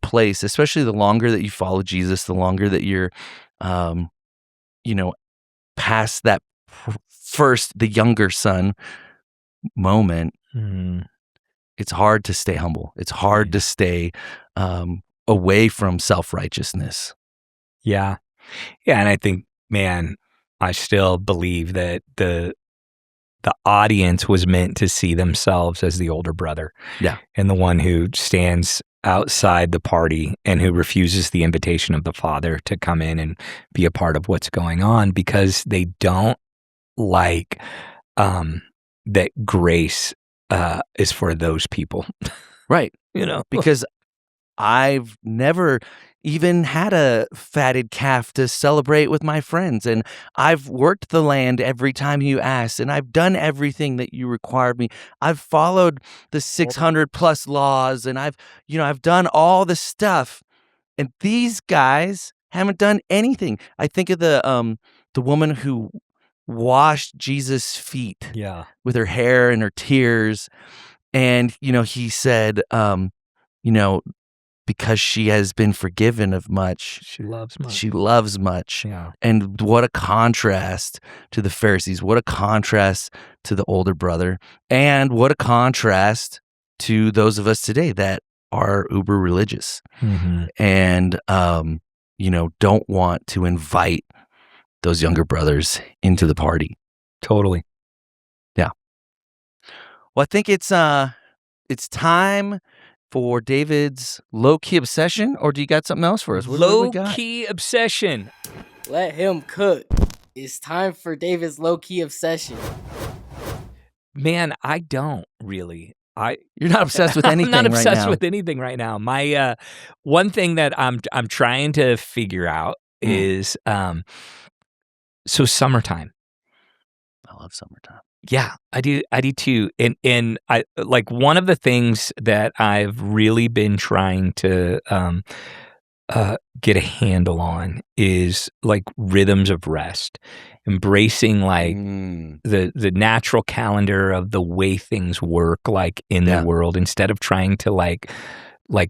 place, especially the longer that you follow Jesus, the longer that you're, past that the younger son moment. It's hard to stay humble. It's hard to stay away from self-righteousness. Yeah. Yeah. And I think, man, I still believe that the audience was meant to see themselves as the older brother. Yeah. And the one who stands outside the party and who refuses the invitation of the father to come in and be a part of what's going on because they don't like that grace is for those people. Right. Because I've never even had a fatted calf to celebrate with my friends. And I've worked the land every time you asked. And I've done everything that you required me. I've followed the 600 plus laws. And I've done all the stuff. And these guys haven't done anything. I think of the woman who washed Jesus' feet with her hair and her tears. And, he said, because she has been forgiven of much, she loves much. She loves much. Yeah. And what a contrast to the Pharisees. What a contrast to the older brother. And what a contrast to those of us today that are uber religious and, don't want to invite those younger brothers into the party. Totally. Yeah. Well, I think it's time for David's low-key obsession, or do you got something else for us? What low-key obsession. Let him cook. It's time for David's low-key obsession. Man, I don't really. You're not obsessed with anything right now. I'm not obsessed with anything right now. My one thing that I'm trying to figure out is so summertime. I love summertime. Yeah, I do too. And I like one of the things that I've really been trying to get a handle on is like rhythms of rest, embracing like the natural calendar of the way things work like in the world instead of trying to like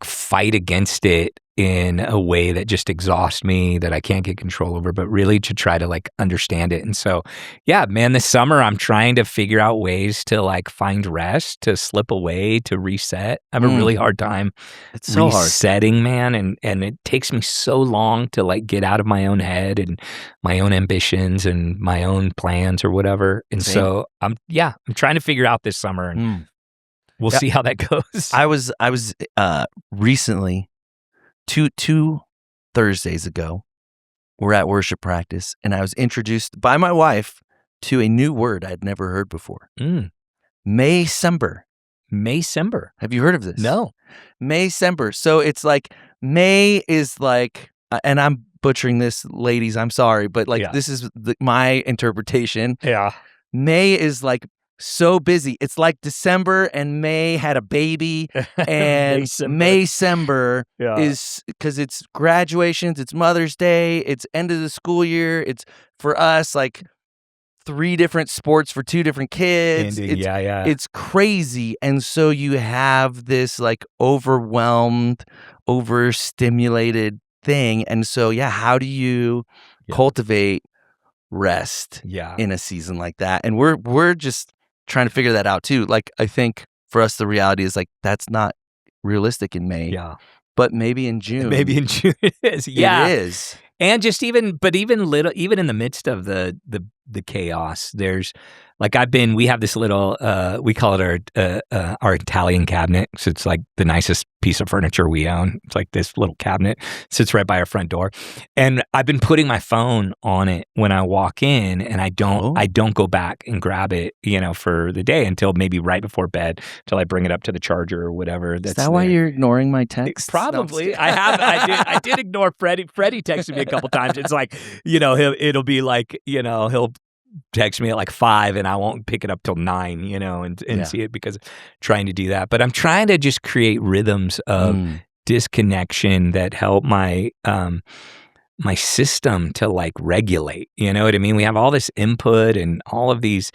fight against it in a way that just exhausts me, that I can't get control over, but really to try to like understand it. And so, yeah, man, this summer I'm trying to figure out ways to like find rest, to slip away, to reset. I have a really hard time resetting, man. And it takes me so long to like get out of my own head and my own ambitions and my own plans or whatever. And so I'm trying to figure out this summer and we'll see how that goes. I was recently, two Thursdays ago, we're at worship practice, and I was introduced by my wife to a new word I'd never heard before. Maycember. Maycember. Have you heard of this? No. Maycember. So it's like, May is like, and I'm butchering this, ladies, I'm sorry, but like this is my interpretation. Yeah. May is like so busy. It's like December and May had a baby, and Maycember is because it's graduations, it's Mother's Day, it's end of the school year. It's for us like 3 different sports for 2 different kids. It's crazy. And so you have this like overwhelmed, overstimulated thing. And so, how do you cultivate rest in a season like that? And we're just trying to figure that out too. Like, I think for us, the reality is like, that's not realistic in May. Yeah. But maybe in June. Maybe in June it is. Yeah. It is. And just even in the midst of the chaos, there's like we have this little, we call it our Italian cabinet. So it's like the nicest piece of furniture we own. It's like this little cabinet, sits right by our front door. And I've been putting my phone on it when I walk in, and I don't go back and grab it, for the day until maybe right before bed, till I bring it up to the charger or whatever. Is that why you're ignoring my texts? Probably. I did ignore Freddie. Freddie texted me a couple times. It's like, it'll be like, he'll text me at like 5 and I won't pick it up till 9, and see it because I'm trying to do that. But I'm trying to just create rhythms of disconnection that help my my system to like regulate. You know what I mean? We have all this input and all of these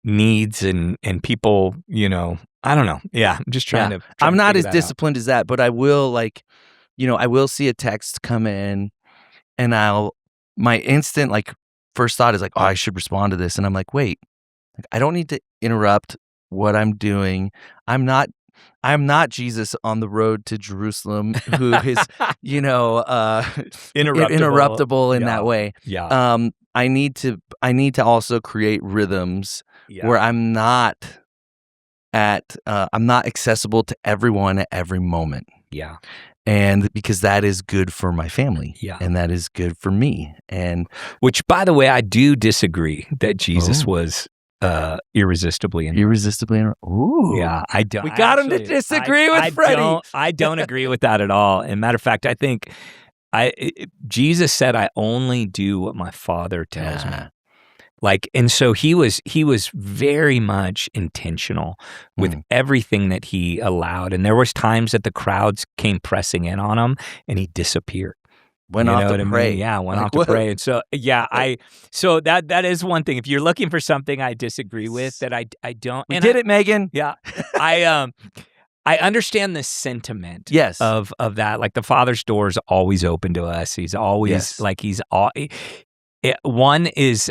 needs and people, I don't know. Yeah, I'm just trying to. I'm not as disciplined as that, but I will I will see a text come in, and my instant first thought is like, oh, I should respond to this, and I'm like, wait, I don't need to interrupt what I'm doing. I'm not Jesus on the road to Jerusalem, who is interruptible in that way. Yeah. I need to also create rhythms where I'm not accessible to everyone at every moment. Yeah. And because that is good for my family. Yeah. And that is good for me. And which, by the way, I do disagree that Jesus was irresistibly. Ooh. Yeah, I don't. We got him to disagree with Freddie. I don't agree with that at all. And matter of fact, I think Jesus said, "I only do what my Father tells me." And so he was very much intentional with everything that he allowed. And there was times that the crowds came pressing in on him and he disappeared. Went off to pray. Yeah, went off to pray. And so, so that is one thing. If you're looking for something I disagree with, that I don't. We did it, Megan. Yeah. I understand the sentiment yes. of that. Like the Father's door is always open to us. He's always one is,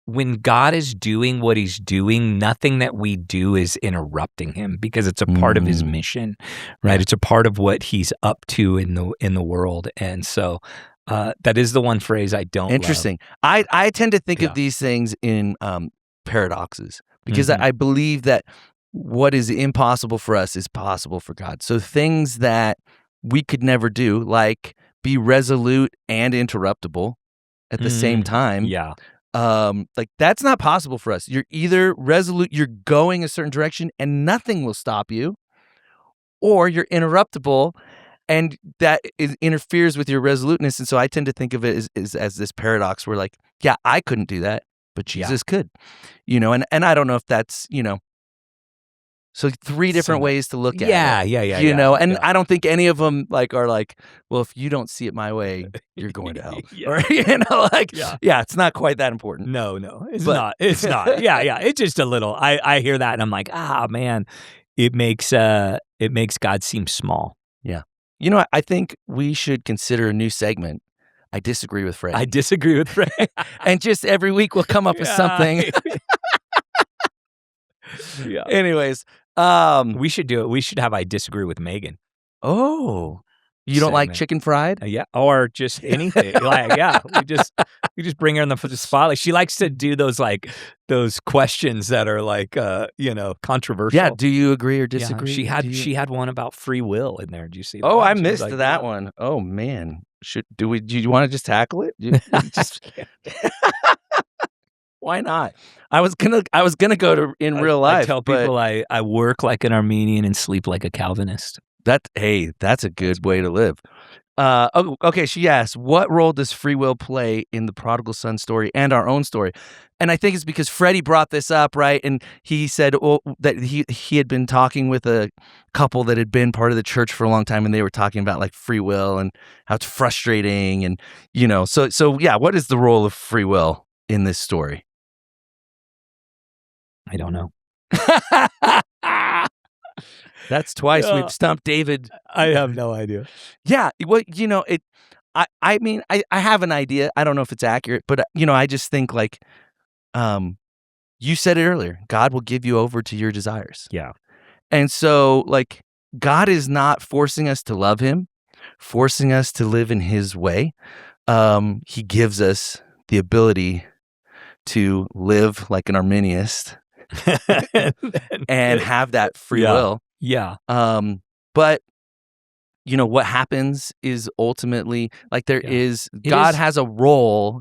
when God is doing what he's doing, nothing that we do is interrupting him because it's a part of his mission, right? Yeah. It's a part of what he's up to in the world. And so that is the one phrase I don't Interesting. love. I tend to think of these things in paradoxes because I believe that what is impossible for us is possible for God. So things that we could never do, like be resolute and interruptible at the same time. Yeah. That's not possible for us. You're either resolute, you're going a certain direction and nothing will stop you, or you're interruptible and that interferes with your resoluteness. And so I tend to think of it as this paradox where I couldn't do that, but Jesus could, and I don't know if that's, so 3 different ways to look at it. Yeah. And I don't think any of them are well, if you don't see it my way, you're going to hell. Or, it's not quite that important. No, it's not. It's not. Yeah. It's just a little, I hear that and I'm like, man, it makes God seem small. Yeah. I think we should consider a new segment. I disagree with Freddie. And just every week we'll come up with something. Yeah. Anyways, we should do it. We should have I disagree with Megan. Oh, you don't like chicken fried? Yeah, or just anything. We just bring her in the spotlight. She likes to do those questions that are controversial. Yeah. Do you agree or disagree? Yeah, she had one about free will in there. Did you see that? Oh, I missed that one. Oh man, do you want to just tackle it? Why not? I was gonna go to in real life. I tell people I work like an Armenian and sleep like a Calvinist. That's a good way to live. Okay. She asked, what role does free will play in the prodigal son story and our own story? And I think it's because Freddie brought this up, right? And he said that he had been talking with a couple that had been part of the church for a long time, and they were talking about free will and how it's frustrating, and so what is the role of free will in this story? I don't know. That's twice we've stumped David. I have no idea. Yeah, well, I mean, I have an idea. I don't know if it's accurate, but I just think like, you said it earlier. God will give you over to your desires. Yeah, and so like God is not forcing us to love Him, forcing us to live in His way. He gives us the ability to live like an Arminianist and have that free will. Yeah. But what happens is ultimately like God has a role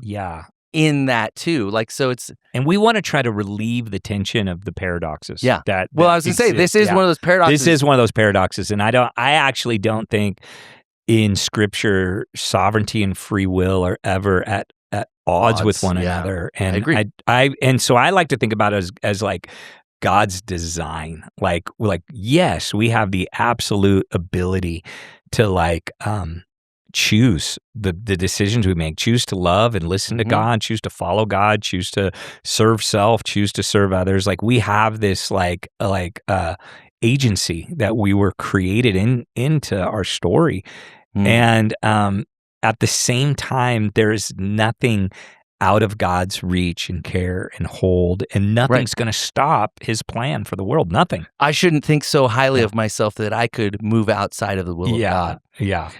in that too. Like, so and we want to try to relieve the tension of the paradoxes. Yeah. I was going to say, this is one of those paradoxes. This is one of those paradoxes. And I actually don't think in Scripture sovereignty and free will are ever at odds with one another. And I agree. And so I like to think about it as like God's design. Like yes, we have the absolute ability to like choose the decisions we make, choose to love and listen to God, choose to follow God, choose to serve self, choose to serve others. Like we have this agency that we were created into our story. And at the same time, there's nothing out of God's reach and care and hold, and nothing's going to stop His plan for the world. Nothing. I shouldn't think so highly of myself that I could move outside of the will of God. Yeah.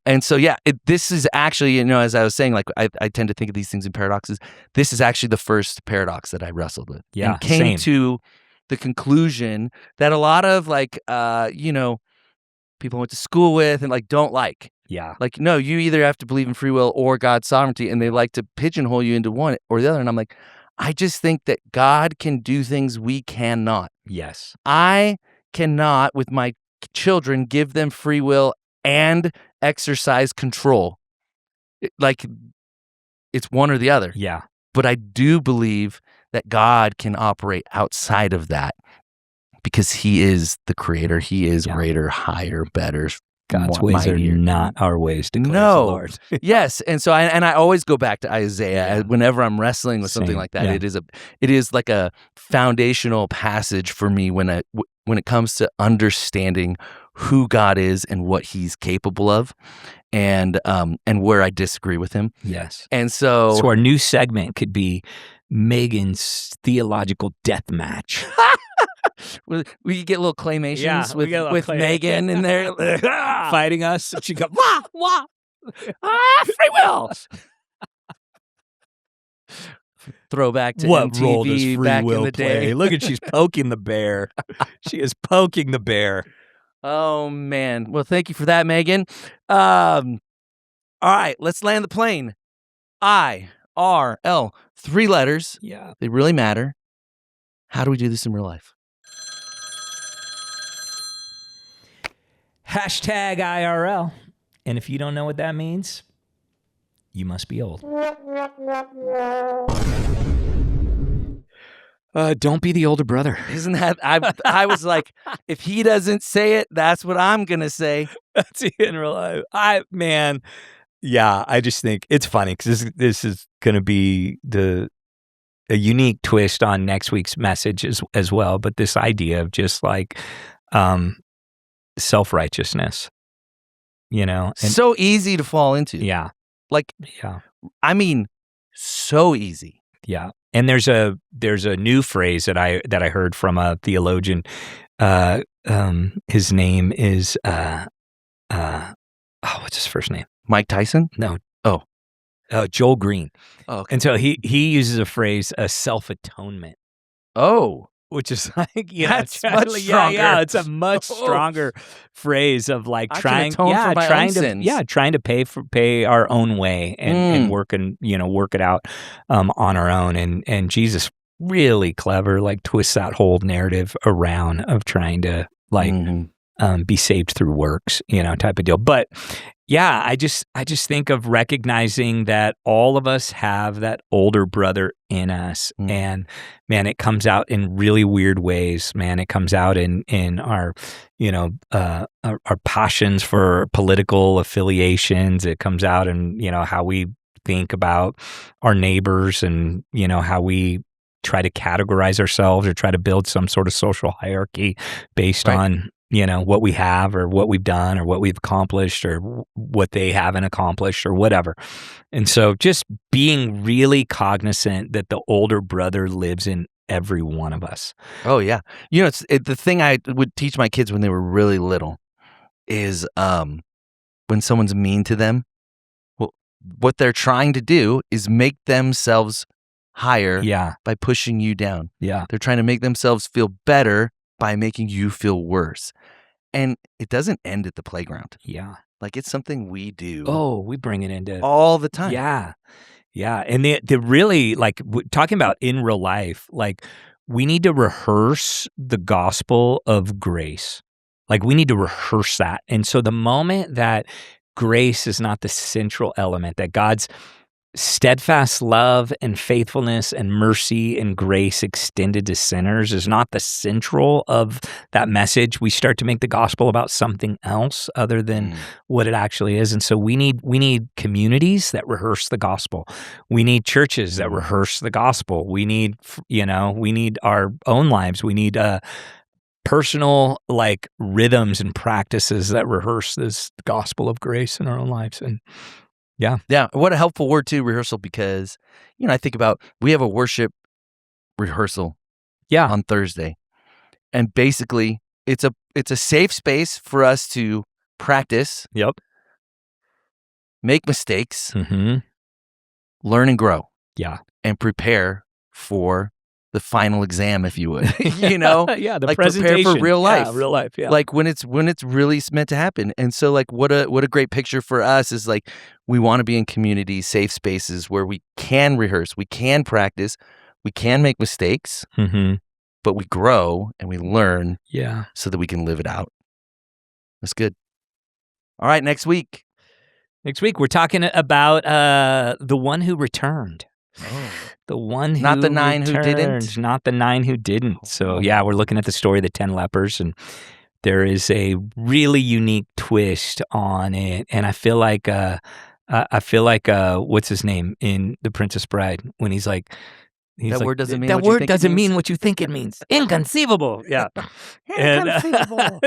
And so, this is actually, as I was saying, like I tend to think of these things in paradoxes. This is actually the first paradox that I wrestled with. Yeah. And came to the conclusion that a lot of people I went to school with and like don't like. Yeah. Like, no, you either have to believe in free will or God's sovereignty, and they like to pigeonhole you into one or the other. And I'm like, I just think that God can do things we cannot. Yes. I cannot, with my children, give them free will and exercise control. Like, it's one or the other. Yeah. But I do believe that God can operate outside of that because He is the creator. He is greater, higher, better. God's ways are not our ways, declares the Lord. Yes, and so I always go back to Isaiah whenever I'm wrestling with something like that. Yeah. It is like a foundational passage for me when it comes to understanding who God is and what He's capable of, and where I disagree with Him. Yes, and so our new segment could be Megan's theological death match. We could get little claymations with Megan in there fighting us. She go, wah, wah. Free will. Throwback to what MTV role does free back will in the day. play? Look at, she's poking the bear. She is poking the bear. Oh man. Well, thank you for that, Megan. All right, let's land the plane. IRL, 3 letters. Yeah, they really matter. How do we do this in real life? #IRL. And if you don't know what that means, you must be old. Don't be the older brother. Isn't that? I was like, if he doesn't say it, that's what I'm gonna say. That's in real life. I just think it's funny because this is gonna be a unique twist on next week's message as well. But this idea of just like self-righteousness, and so easy to fall into. Yeah. I mean, so easy. Yeah. And there's a new phrase that I heard from a theologian. His name is what's his first name? Mike Tyson? No. Joel Green. Oh, okay. And so he uses a phrase, self-atonement. Oh. Which is like, that's much stronger. Yeah, it's a much stronger phrase of like trying to pay our own way and work it out on our own. And Jesus really clever, like twists that whole narrative around of trying to like be saved through works, type of deal. But yeah, I just think of recognizing that all of us have that older brother in us, and man, it comes out in really weird ways. Man, it comes out in our our passions for political affiliations. It comes out in how we think about our neighbors, and how we try to categorize ourselves or try to build some sort of social hierarchy based on, what we have or what we've done or what we've accomplished or what they haven't accomplished or whatever. And so just being really cognizant that the older brother lives in every one of us. Oh, yeah. The thing I would teach my kids when they were really little is when someone's mean to them, well, what they're trying to do is make themselves higher by pushing you down. Yeah. They're trying to make themselves feel better by making you feel worse. And it doesn't end at the playground. Yeah. Like it's something we do. Oh, we bring it into all the time. Yeah. Yeah. And the really, like, talking about in real life, like, we need to rehearse the gospel of grace. Like, we need to rehearse that. And so the moment that grace is not the central element, that God's steadfast love and faithfulness and mercy and grace extended to sinners is not the central of that message, we start to make the gospel about something else other than what it actually is. And so we need communities that rehearse the gospel. We need churches that rehearse the gospel. We need, we need our own lives. We need personal like rhythms and practices that rehearse this gospel of grace in our own lives. And yeah. What a helpful word too, rehearsal, because I think about we have a worship rehearsal on Thursday. And basically it's a safe space for us to practice. Yep. Make mistakes. Mm-hmm. Learn and grow. Yeah. And prepare for the final exam, if you would. Yeah, the like presentation. Prepare for real life. Yeah, real life, yeah. Like when it's really meant to happen. And so like what a great picture for us is like we want to be in communities, safe spaces where we can rehearse, we can practice, we can make mistakes, but we grow and we learn so that we can live it out. That's good. All right, next week. Next week we're talking about the one who returned. Oh. The one who not the 9 returned, who didn't. Not the 9 who didn't. So we're looking at the story of the 10 lepers, and there is a really unique twist on it. And I feel like what's his name in The Princess Bride when he's like, that word doesn't mean that what you word think doesn't it means. mean what you think it means. Inconceivable. Yeah. Inconceivable.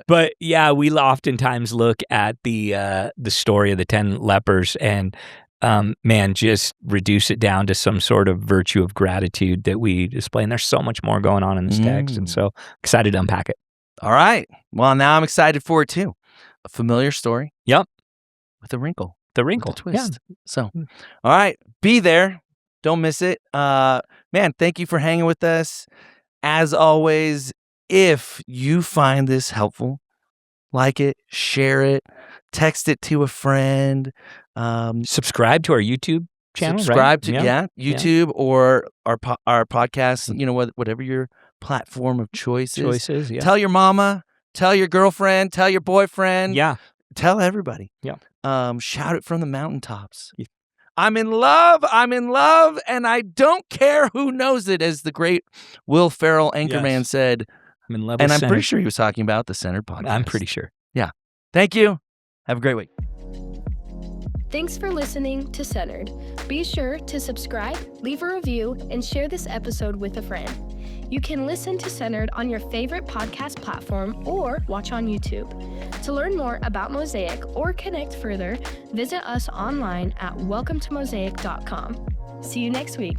But we oftentimes look at the story of the 10 lepers and just reduce it down to some sort of virtue of gratitude that we display. And there's so much more going on in this text. And so excited to unpack it. All right. Well, now I'm excited for it too. A familiar story. Yep. With a wrinkle. The wrinkle. With a twist. Yeah. So, all right. Be there. Don't miss it. Man, thank you for hanging with us. As always, if you find this helpful, like it, share it, text it to a friend. Subscribe to our YouTube channel. Subscribe to YouTube or our podcast. Whatever your platform of choice is. Yeah. Tell your mama. Tell your girlfriend. Tell your boyfriend. Yeah. Tell everybody. Yeah. Shout it from the mountaintops. Yeah. I'm in love, and I don't care who knows it, as the great Will Ferrell Anchorman said. I'm in love and with I'm pretty sure he was talking about the Centered podcast. I'm pretty sure. Yeah. Thank you. Have a great week. Thanks for listening to Centered. Be sure to subscribe, leave a review, and share this episode with a friend. You can listen to Centered on your favorite podcast platform or watch on YouTube. To learn more about Mosaic or connect further, visit us online at welcometomosaic.com. See you next week.